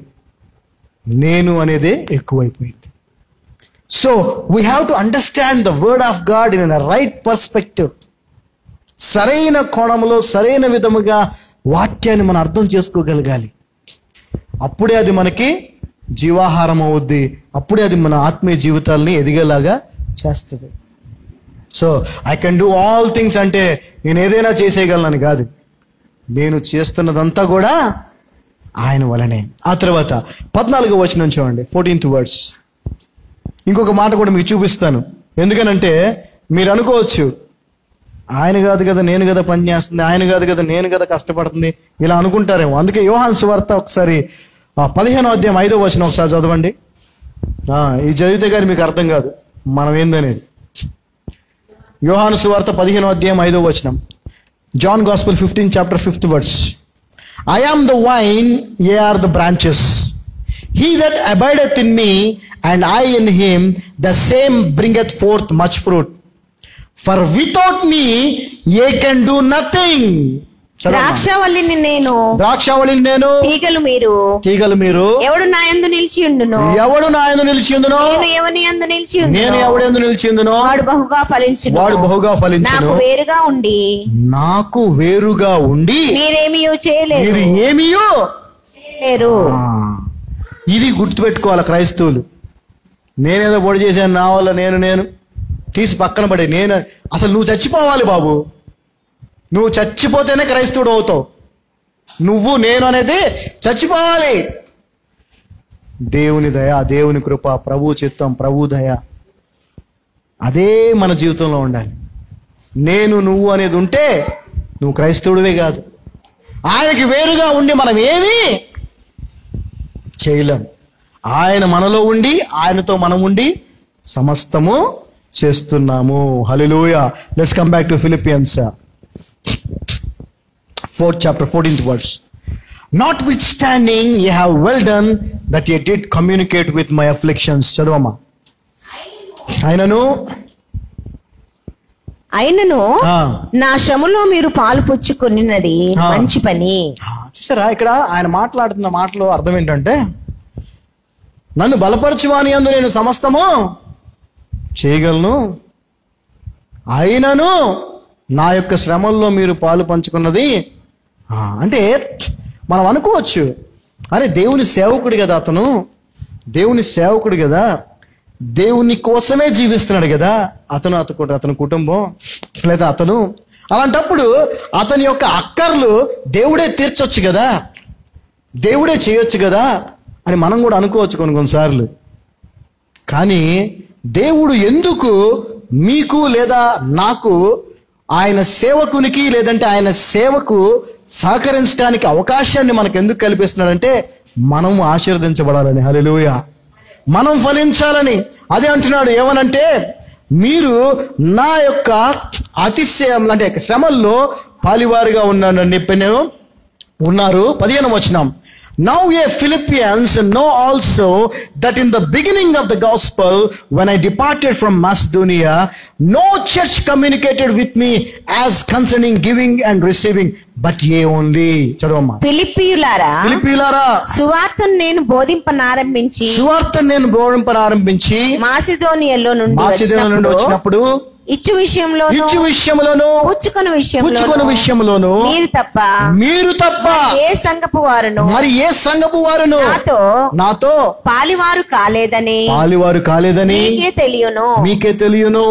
A: నేను అనేదే ఎక్కువైపోయింది. So we have to understand the word of God in a right perspective. సరైన కోణంలో సరైన విధముగా వాక్యాన్ని మనం అర్థం చేసుకోగలగాలి. అప్పుడే అది మనకి జీవాహారం అవుద్ది, అప్పుడే అది మన ఆత్మీయ జీవితాలని ఎదిగేలాగా చేస్తుంది. So I can do all things అంటే నేను ఏదైనా చేసేయగలనని కాదు, నేను చేస్తున్నదంతా కూడా ఆయన వలనే. ఆ తర్వాత 14వ వచనం చూడండి, 14th వర్డ్స్. ఇంకొక మాట కూడా మీకు చూపిస్తాను. ఎందుకనంటే మీరు అనుకోవచ్చు, ఆయన కాదు కదా నేను కదా పని చేస్తుంది, ఆయన కాదు కదా నేను కదా కష్టపడుతుంది, ఇలా అనుకుంటారేమో. అందుకే యోహాను సువార్త ఒకసారి 15వ అధ్యాయం 5వ వచనం ఒకసారి చదవండి. ఇది చదివితే కానీ మీకు అర్థం కాదు మనం ఏందనేది. యోహాను సువార్త 15వ అధ్యాయం 5వ వచనం. John Gospel 15 chapter 5th verse. I am the vine, ye are the branches. He that abideth in me, and I in him, the same bringeth forth much fruit. For without me, ye can do nothing.
C: ద్రాక్షవల్లిని నేను,
A: ద్రాక్షవల్లిని నేను,
C: తీగలు మీరు,
A: తీగలు మీరు.
C: ఎవడు నా యందు నిలిచి ఉండును,
A: ఎవడు నా యందు నిలిచి ఉండునో,
C: నేను ఎవని యందు నిలిచి ఉండును,
A: నేను ఎవడి యందు నిలిచి ఉండునో,
C: వాడు బహుగా ఫలించును.
A: వాడు బహుగా ఫలించును.
C: నాకు వేరుగా ఉండి,
A: నాకు వేరుగా ఉండి
C: మీరేమియో చేయలేరు.
A: మీరు ఏమియో
C: లేరు.
A: ఇది గుర్తుపెట్టుకోవాలి క్రైస్తవులు. నేనేదో పొడి చేశాను, నా వల్ల నేను తీసి పక్కన పడే. నేను అసలు నువ్వు చచ్చిపోవాలి బాబు, నువ్వు చచ్చిపోతేనే క్రైస్తవుడు అవుతావు. నువ్వు నేను అనేది చచ్చిపోవాలి. దేవుని దయ, దేవుని కృప, ప్రభు చిత్తం, ప్రభు దయ, అదే మన జీవితంలో ఉండాలి. నేను నువ్వు అనేది ఉంటే నువ్వు క్రైస్తవుడివే కాదు. ఆయనకి వేరుగా ఉండి మనం ఏమీ చేయలేం. ఆయన మనలో ఉండి ఆయనతో మనం ఉండి సమస్తము చేస్తున్నాము. హల్లెలూయా. Let's come back to Philippians 4th chapter 14th verse. Notwithstanding ye have well done that ye did communicate with my afflictions. చదవమ్మా.
C: అయినను నా శ్రమలో మీరు పాలు పుచ్చుకొనినది మంచి పని.
A: చూసారా, ఇక్కడ ఆయన మాట్లాడుతున్న మాటలో అర్థం ఏంటంటే, నన్ను బలపరచువాని యందు నేను సమస్తము చేయగలను, అయినను నా యొక్క శ్రమల్లో మీరు పాలు పంచుకున్నది. అంటే మనం అనుకోవచ్చు, అరే దేవుని సేవకుడు కదా అతను, దేవుని సేవకుడు కదా, దేవుని కోసమే జీవిస్తున్నాడు కదా అతని కుటుంబం, లేదా అతను. అలాంటప్పుడు అతని యొక్క అక్కర్లు దేవుడే తీర్చొచ్చు కదా, దేవుడే చేయొచ్చు కదా అని మనం కూడా అనుకోవచ్చు కొన్నిసార్లు. కానీ దేవుడు ఎందుకు మీకు లేదా నాకు, ఆయన సేవకునికి లేదంటే ఆయన సేవకు సహకరించడానికి అవకాశాన్ని మనకు ఎందుకు కల్పిస్తున్నాడంటే మనం ఆశీర్వదించబడాలని. హల్లెలూయా. మనం ఫలించాలని. అదే అంటున్నాడు. ఏమనంటే, మీరు నా యొక్క అతిశయం అంటే శ్రమల్లో పాలివారుగా ఉన్నారు. 15వ వచనం. Now ye Philippians know also that in the beginning of the gospel, when I departed from Macedonia, no church communicated with me as concerning giving and receiving, but ye only. చదవమ్మా.
C: ఫిలిప్పీయులారా, సువార్తను నేను బోధింపనారంభించి మాసిదోనియాలో నుండి
A: వచ్చినప్పుడు
C: ఇచ్చు విషయంలోను పుచ్చుకొను విషయంలోను మీరు తప్ప ఏ సంఘపు వారును
A: నాతో
C: పాలివారు కాలేదని
A: మీకే తెలియను.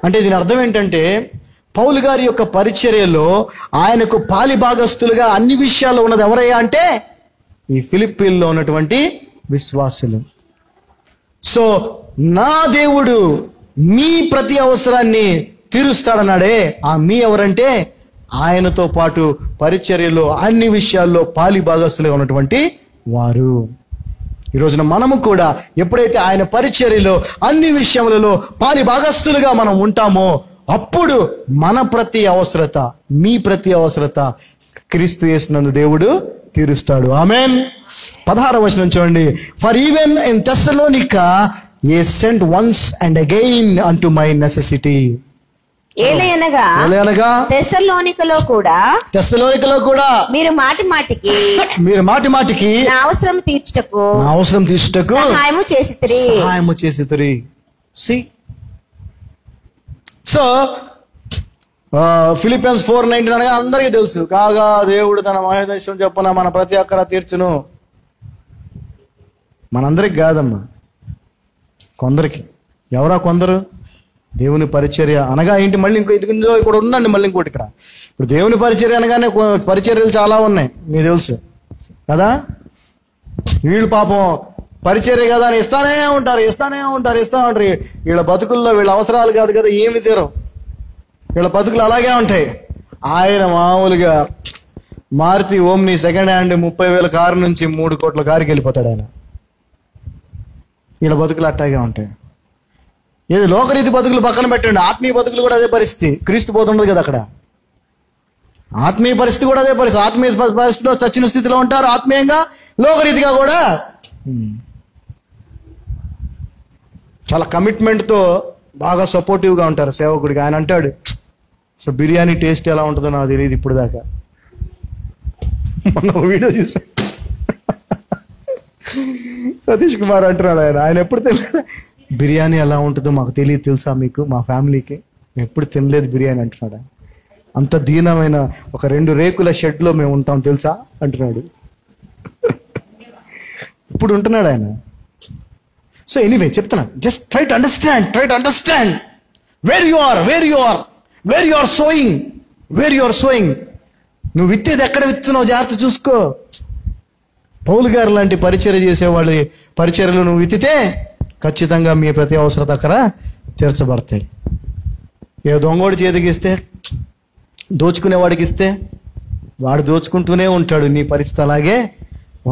A: అంటే దీని అర్థం ఏంటంటే, పౌలు గారి యొక్క పరిచర్యలో ఆయనకు పాలి భాగస్తులుగా అన్ని విషయాల్లో ఉన్నది ఎవరయ్యా అంటే ఈ ఫిలిప్పీల్లో ఉన్నటువంటి విశ్వాసులు. సో నా దేవుడు మీ ప్రతి అవసరాన్ని
B: తీరుస్తాడన్నాడే, ఆ మీ ఎవరంటే ఆయనతో పాటు పరిచర్యలో అన్ని విషయాల్లో పాలి భాగస్తులుగా ఉన్నటువంటి వారు. ఈ రోజున మనము కూడా ఎప్పుడైతే ఆయన పరిచర్యలో అన్ని విషయములలో పాలి భాగస్తులుగా మనం ఉంటామో అప్పుడు మన ప్రతి అవసరత, మీ ప్రతి అవసరత క్రీస్తు యేసునందు దేవుడు తీరుస్తాడు. ఆమేన్. 16వ వచనం చూడండి. For even in Thessalonica ye sent once and again unto my necessity.
C: ఏలయనగా తెస్సలోనికలో కూడా మీరు మాటి మాటికి నా అవసరం తీర్చుటకు సహాయము
B: చేసితిరి. సో ఫిలిపియన్స్ 4:19 అనగా అందరికీ తెలుసు. కాగా దేవుడు తన మహేశ్వరం చెప్పున మన ప్రతి అక్కర తీర్చును. మనందరికి కాదమ్మా, కొందరికి. ఎవరా కొందరు? దేవుని పరిచర్య అనగా ఏంటి? మళ్ళీ ఇంకో ఇక్కడ ఉందండి, మళ్ళీ ఇంకోటి ఇక్కడ. ఇప్పుడు దేవుని పరిచర్య అనగానే పరిచర్యలు చాలా ఉన్నాయి, మీకు తెలుసు కదా. వీళ్ళు పాపం పరిచర్య కదా అని ఇస్తానే ఉంటారు. వీళ్ళ బతుకుల్లో వీళ్ళ అవసరాలు కాదు కదా, ఏమి తీరం. వీళ్ళ బతుకులు అలాగే ఉంటాయి. ఆయన మామూలుగా Maruti Omni second hand 30,000 car నుంచి 3 కోట్ల కారుకి వెళ్ళిపోతాడు ఆయన. వీళ్ళ బతుకులు అట్టాగే ఉంటాయి. ఏది లోకరీతి బతుకులు పక్కన పెట్టండి, ఆత్మీయ బతుకులు కూడా అదే పరిస్థితి. క్రీస్తు పోతుండదు కదా అక్కడ. ఆత్మీయ పరిస్థితి కూడా అదే పరిస్థితి. ఆత్మీయ పరిస్థితిలో చచ్చిన స్థితిలో ఉంటారు, ఆత్మీయంగా లోకరీతిగా కూడా చాలా కమిట్మెంట్తో బాగా సపోర్టివ్గా ఉంటారు సేవకుడికి. ఆయన అంటాడు, సో బిర్యానీ టేస్ట్ ఎలా ఉంటుందో నాకు తెలియదు ఇప్పుడు దాకా. మొన్న వీడియో చూసా, సతీష్ కుమార్ అంటున్నాడు ఆయన ఎప్పుడు తెలియదు బిర్యానీ ఎలా ఉంటుందో మాకు తెలియదు తెలుసా మీకు, మా ఫ్యామిలీకి ఎప్పుడు తినలేదు బిర్యానీ అంటున్నాడు. అంత దీనమైన ఒక 2 రేకుల షెడ్లో మేము ఉంటాం తెలుసా అంటున్నాడు. ఇప్పుడు ఉంటున్నాడు ఆయన. సో ఎనీవే చెప్తున్నా, just try to understand where you are sowing. నువ్వు విత్తేది ఎక్కడ విత్తున్నావు జాగ్రత్త చూసుకో. పౌలు గారు లాంటి పరిచర్య చేసేవాళ్ళు పరిచర్యలు నువ్వు విత్తితే ఖచ్చితంగా మీ ప్రతి అవసరత అక్కడ తీర్చబడతాయి. ఏ దొంగోడి చేతికి ఇస్తే, దోచుకునేవాడికి ఇస్తే వాడు దోచుకుంటూనే ఉంటాడు. నీ పరిస్థితి అలాగే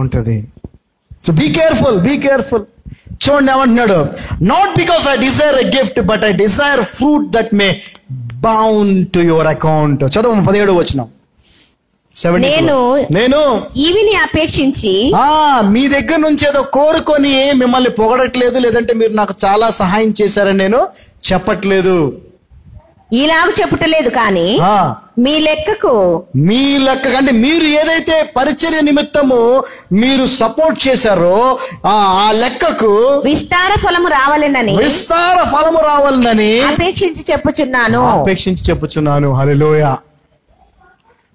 B: ఉంటుంది. So be careful. చూడండి ఏమంటున్నాడు, not because I desire a gift but I desire fruit that may bound to your account. చదువు 17వ వచనం. నేను
C: ఈవిని అపేక్షించి
B: మీ దగ్గర నుంచి ఏదో కోరుకొని మిమ్మల్ని పొగడట్లేదు, లేదంటే మీరు నాకు చాలా సహాయం చేశారని నేను చెప్పట్లేదు.
C: ఇలాగ చెప్పట్లేదు కానీ మీ లెక్క
B: అంటే మీరు ఏదైతే పరిచర్య నిమిత్తము మీరు సపోర్ట్ చేశారో ఆ లెక్కకు విస్తార ఫలము రావాలనని
C: అపేక్షించి
B: చెప్పుచున్నాను. హల్లెలూయా.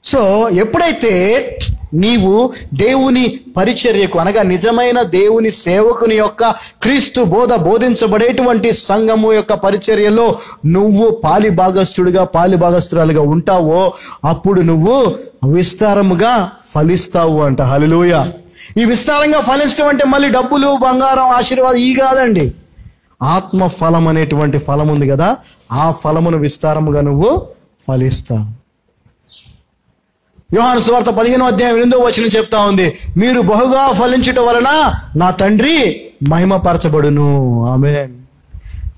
B: సో ఎప్పుడైతే నీవు దేవుని పరిచర్యకు అనగా నిజమైన దేవుని సేవకుని యొక్క క్రీస్తు బోధించబడేటువంటి సంఘము యొక్క పరిచర్యలో నువ్వు పాలి భాగస్తురాలుగా ఉంటావో అప్పుడు నువ్వు విస్తారముగా ఫలిస్తావు అంట. హల్లెలూయా. ఈ విస్తారంగా ఫలించడం అంటే మళ్ళీ డబ్బులు, బంగారం, ఆశీర్వాదం ఈ కాదండి. ఆత్మ ఫలం అనేటువంటి ఫలం ఉంది కదా, ఆ ఫలమును విస్తారముగా నువ్వు ఫలిస్తావు. యోహాను సువార్త 15వ అధ్యాయం 8వ వచనం చెప్తా ఉంది, మీరు బహుగా ఫలించటం వలన నా తండ్రి మహిమపరచబడును. ఆమేన్.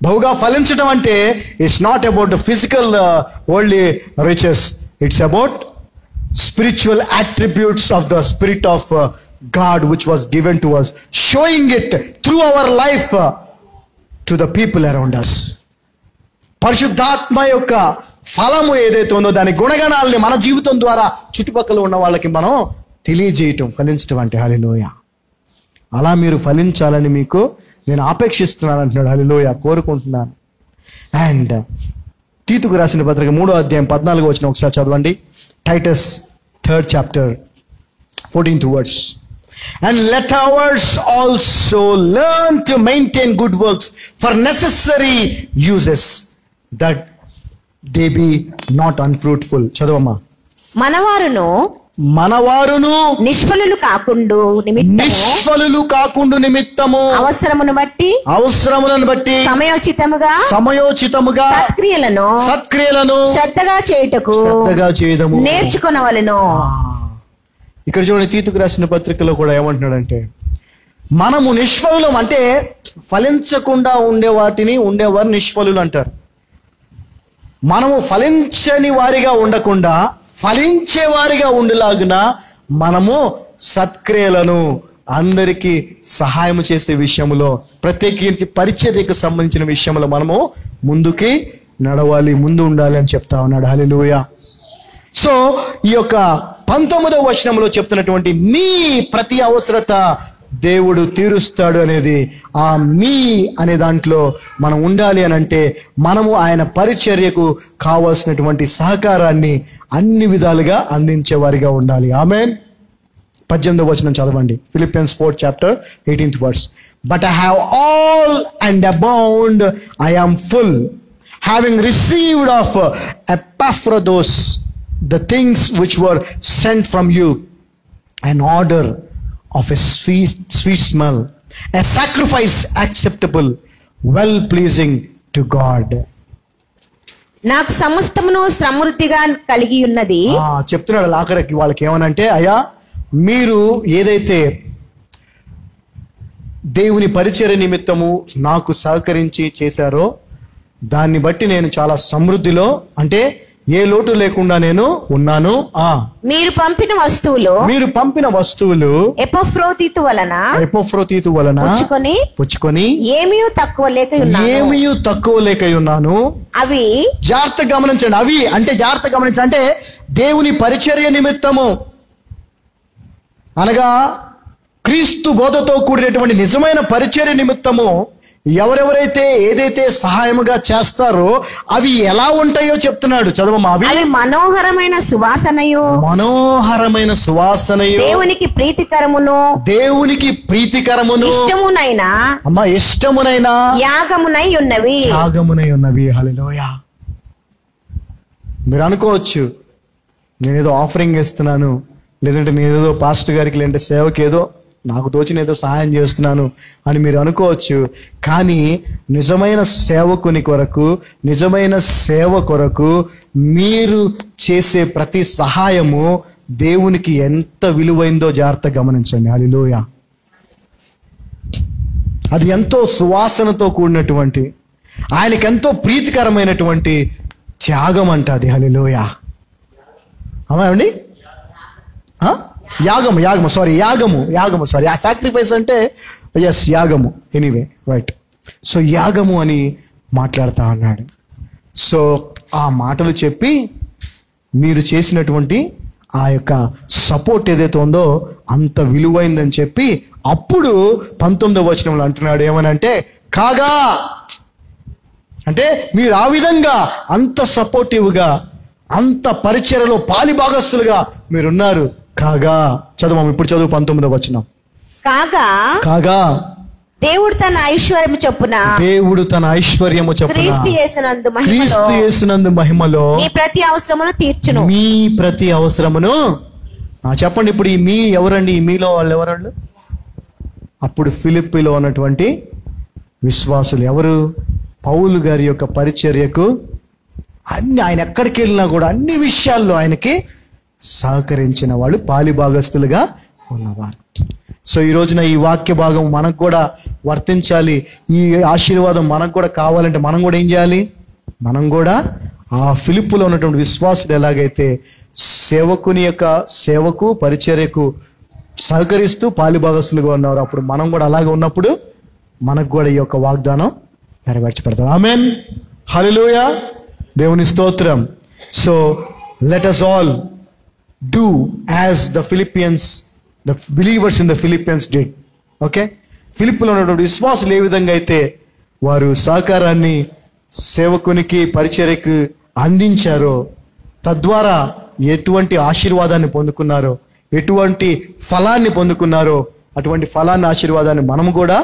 B: బహుగా ఫలించడం అంటే it's not about physical worldly riches, it's about spiritual attributes of the Spirit of God which was given to us, showing it through our life to the people around us. పరిశుద్ధాత్మ యొక్క ఫలము ఏదైతే ఉందో దాని గుణగణాలని మన జీవితం ద్వారా చుట్టుపక్కల ఉన్న వాళ్ళకి మనం తెలియజేయటం ఫలించటం అంటే. హల్లెలూయా. అలా మీరు ఫలించాలని మీకు నేను ఆపేక్షిస్తున్నాను అంటున్నాడు. హల్లెలూయా, కోరుకుంటున్నాను. అండ్ తీతుకు రాసిన పత్రిక 3వ అధ్యాయం 14వ వచనం ఒకసారి చదవండి. Titus 3rd chapter 14th words. And let ours also learn to maintain good works for necessary uses, that they be not unfruitful. చదవమ్మా.
C: మనవారును
B: మనవారును
C: నిష్ఫలులు కాకుండు నిమిత్తము
B: నిష్ఫలులు కాకుండా నిమిత్తము అవసరములను బట్టి సమయోచితముగా సత్క్రియలను
C: శ్రద్ధగా చేయదము నేర్చుకొనవలెను.
B: ఇక్కడ చూడండి, తీతుకు రాసిన పత్రికలో కూడా ఏమంటున్నాడంటే, మనము నిష్ఫలులం అంటే ఫలించకుండా ఉండే వాటిని ఉండేవారు నిష్ఫలులు అంటారు. మనము ఫలించని వారిగా ఉండకుండా ఫలించే వారిగా ఉండేలాగున మనము సత్క్రియలను అందరికీ సహాయం చేసే విషయంలో, ప్రత్యేకించి పరిచర్యకు సంబంధించిన విషయంలో మనము ముందుకి నడవాలి, ముందు ఉండాలి అని చెప్తా ఉన్నాడు. హల్లెలూయా. సో ఈ యొక్క 19వ వచనంలో చెప్తున్నటువంటి మీ ప్రతి అవసరత దేవుడు తీరుస్తాడు అనేది, ఆ మీ అనే దాంట్లో మనం ఉండాలి అని అంటే మనము ఆయన పరిచర్యకు కావాల్సినటువంటి సహకారాన్ని అన్ని విధాలుగా అందించే వారిగా ఉండాలి. ఆమేన్. 18వ వచనం చదవండి, Philippians 4:18 verse. But I have all and abound, I am full, having received of Epaphroditus the things which were sent from you, an order of a sweet smell, a sacrifice acceptable, well pleasing to God.
C: నాకు సమస్తమును సమృద్ధిగా కలిగి ఉన్నది.
B: చెప్తున్నాడు ఆఖరికి వాళ్ళకి ఏమనంటే, అయ్యా మీరు ఏదైతే దేవుని పరిచర్య నిమిత్తము నాకు సహకరించి చేశారో దాన్ని బట్టి నేను చాలా సమృద్ధిలో, అంటే ఏ లోటు లేకుండా నేను ఉన్నాను.
C: మీరు పంపిన వస్తువులు ఎపఫ్రోదితు వలన పుచ్చుకొని ఏమీ తక్కువ లేక ఉన్నాను. అవి
B: జాగ్రత్తగా గమనించండి. అవి అంటే జాగ్రత్తగా గమనించండి, అంటే దేవుని పరిచర్య నిమిత్తము అనగా క్రీస్తు బోధతో కూడినటువంటి నిజమైన పరిచర్య నిమిత్తము ఎవరెవరైతే ఏదైతే సహాయముగా చేస్తారో అవి ఎలా ఉంటాయో చెప్తున్నాడు. చదవమ్మా.
C: అవి మనోహరమైన సువాసనయు దేవునికి ప్రీతికరమును
B: ఇష్టమునైనా
C: యాగమునై ఉన్నవి.
B: హల్లెలూయా. మీరు అనుకోవచ్చు, నేనేదో ఆఫరింగ్ ఇస్తున్నాను, లేదంటే నేనేదో పాస్టర్ గారికి లేదంటే సేవకి ఏదో నాకు తోచిన ఏదో సహాయం చేస్తున్నాను అని మీరు అనుకోవచ్చు. కానీ నిజమైన సేవకుని కొరకు, నిజమైన సేవ కొరకు మీరు చేసే ప్రతి సహాయము దేవునికి ఎంత విలువైందో జాగ్రత్తగా గమనించండి. హల్లెలూయా. అది ఎంతో సువాసనతో కూడినటువంటి, ఆయనకి ఎంతో ప్రీతికరమైనటువంటి త్యాగం అంట అది. హల్లెలూయా. అవునండి. యాగము సారీ, ఆ సాక్రిఫైస్ అంటే ఎస్ యాగము. Anyway right. సో యాగము అని మాట్లాడుతా అన్నాడు. సో ఆ మాటలు చెప్పి మీరు చేసినటువంటి ఆ యొక్క సపోర్ట్ ఏదైతే ఉందో అంత విలువైందని చెప్పి అప్పుడు 19వ వచనంలో అంటున్నాడు ఏమనంటే, కాగా అంటే మీరు ఆ విధంగా అంత సపోర్టివ్గా అంత పరిచర్యలో పాలిభాగస్తులుగా మీరున్నారు. కాగా చదువు, ఇప్పుడు చదువు 19వ వచనం. కాగా
C: దేవుడు తన ఐశ్వర్యము చొప్పున క్రీస్తు
B: యేసునందు మహిమలో
C: మీ ప్రతి
B: అవసరమును చెప్పండి. ఇప్పుడు ఈ మీ ఎవరండి? ఈ మీలో వాళ్ళు ఎవరండి? అప్పుడు ఫిలిప్పీలో ఉన్నటువంటి విశ్వాసులు ఎవరు? పౌలు గారి యొక్క పరిచర్యకు ఆయన ఎక్కడికి వెళ్ళినా కూడా అన్ని విషయాల్లో ఆయనకి సహకరించిన వాళ్ళు, పాలిభాగస్తులుగా ఉన్నవారు. సో ఈ రోజున ఈ వాక్య భాగం మనకు కూడా వర్తించాలి. ఈ ఆశీర్వాదం మనకు కూడా కావాలంటే మనం కూడా ఏం చేయాలి? మనం కూడా ఆ ఫిలిప్పులో ఉన్నటువంటి విశ్వాసులు ఎలాగైతే సేవకుని యొక్క సేవకు పరిచర్యకు సహకరిస్తూ పాలిభాగస్తులుగా ఉన్నారు, అప్పుడు మనం కూడా అలాగే ఉన్నప్పుడు మనకు కూడా ఈ యొక్క వాగ్దానం నెరవేర్చబడతాం. ఆమేన్. హల్లెలూయా. దేవుని స్తోత్రం. So let us all do as the believers in the Philippians did. Okay. ఫిలిప్పులో ఉన్నటువంటి విశ్వాసులు ఏ విధంగా అయితే వారు సహకారాన్ని సేవకునికి పరిచర్యకు అందించారో, తద్వారా ఎటువంటి ఆశీర్వాదాన్ని పొందుకున్నారో, ఎటువంటి ఫలాన్ని పొందుకున్నారో, అటువంటి ఫలాన్ని ఆశీర్వాదాన్ని మనం కూడా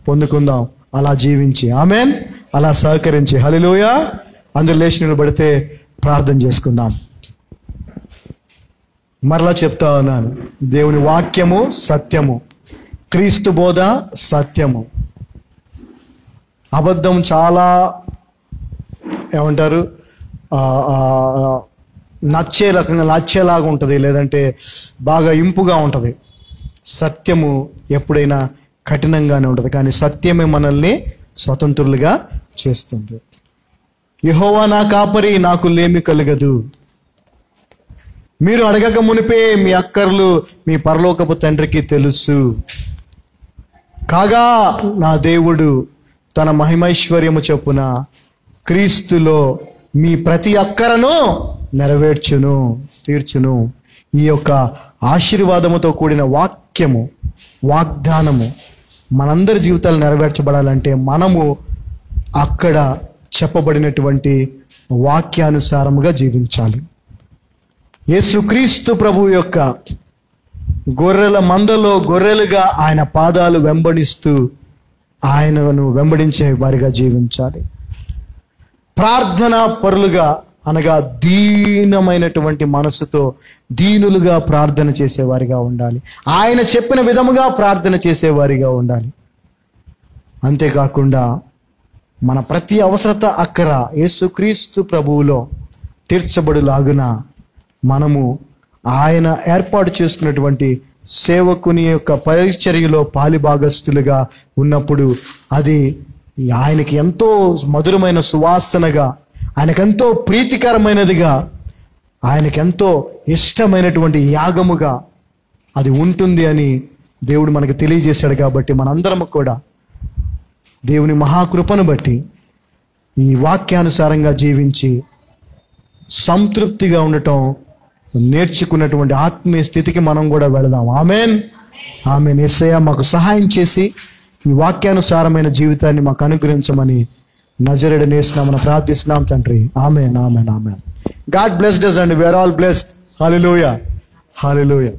B: పొందుకుందాం అలా జీవించి. ఆమేన్. అలా సహకరించి. హల్లెలూయా. అందరూ లేచి నిలబడితే ప్రార్థన చేసుకుందాం.
A: మరలా చెప్తా ఉన్నాను, దేవుని వాక్యము సత్యము, క్రీస్తు బోధ సత్యము. అబద్ధం చాలా ఏమంటారు నచ్చేలాగా ఉంటుంది, లేదంటే బాగా ఇంపుగా ఉంటుంది. సత్యము ఎప్పుడైనా కఠినంగానే ఉంటుంది, కానీ సత్యమే మనల్ని స్వతంత్రులుగా చేస్తుంది. యెహోవా నా కాపరి, నాకు లేమి కలగదు. మీరు అడగక మునిపే మీ అక్కర్లు మీ పరలోకపు తండ్రికి తెలుసు. కాగా నా దేవుడు తన మహిమైశ్వర్యము చొప్పున క్రీస్తులో మీ ప్రతి అక్కరను నెరవేర్చును, తీర్చును. ఈ యొక్క ఆశీర్వాదముతో కూడిన వాక్యము, వాగ్దానము మనందరి జీవితాలు నెరవేర్చబడాలంటే మనము అక్కడ చెప్పబడినటువంటి వాక్యానుసారముగా జీవించాలి. యేసుక్రీస్తు ప్రభు యొక్క గొర్రెల మందలో గొర్రెలుగా ఆయన పాదాలు వెంబడిస్తూ ఆయనను వెంబడించే వారిగా జీవించాలి. ప్రార్థన పరులుగా అనగా దీనమైనటువంటి మనసుతో దీనులుగా ప్రార్థన చేసేవారిగా ఉండాలి. ఆయన చెప్పిన విధముగా ప్రార్థన చేసేవారిగా ఉండాలి. అంతేకాకుండా మన ప్రతి అవసరత అక్కర యేసుక్రీస్తు ప్రభువులో తీర్చబడులాగున మనము ఆయన ఏర్పాటు చేసుకున్నటువంటి సేవకుని యొక్క పరిచర్యలో పాలిభాగస్తులుగా ఉన్నప్పుడు అది ఆయనకి ఎంతో మధురమైన సువాసనగా, ఆయనకెంతో ప్రీతికరమైనదిగా, ఆయనకెంతో ఇష్టమైనటువంటి యాగముగా అది ఉంటుంది అని దేవుడు మనకు తెలియజేశాడు. కాబట్టి మనందరము కూడా దేవుని మహాకృపను బట్టి ఈ వాక్యానుసారంగా జీవించి సంతృప్తిగా ఉండటం నేర్చుకున్నటువంటి ఆత్మీయ స్థితికి మనం కూడా వెళదాం. Amen, amen. యేసయ్య మాకు సహాయం చేసి ఈ వాక్యానుసారమైన జీవితాన్ని మాకు అనుగ్రహించమని నజరేయుడైన యేసు నామమున ప్రార్థిస్తున్నాం తండ్రి. Amen, amen, amen. God blessed us and we are all blessed. Hallelujah, hallelujah.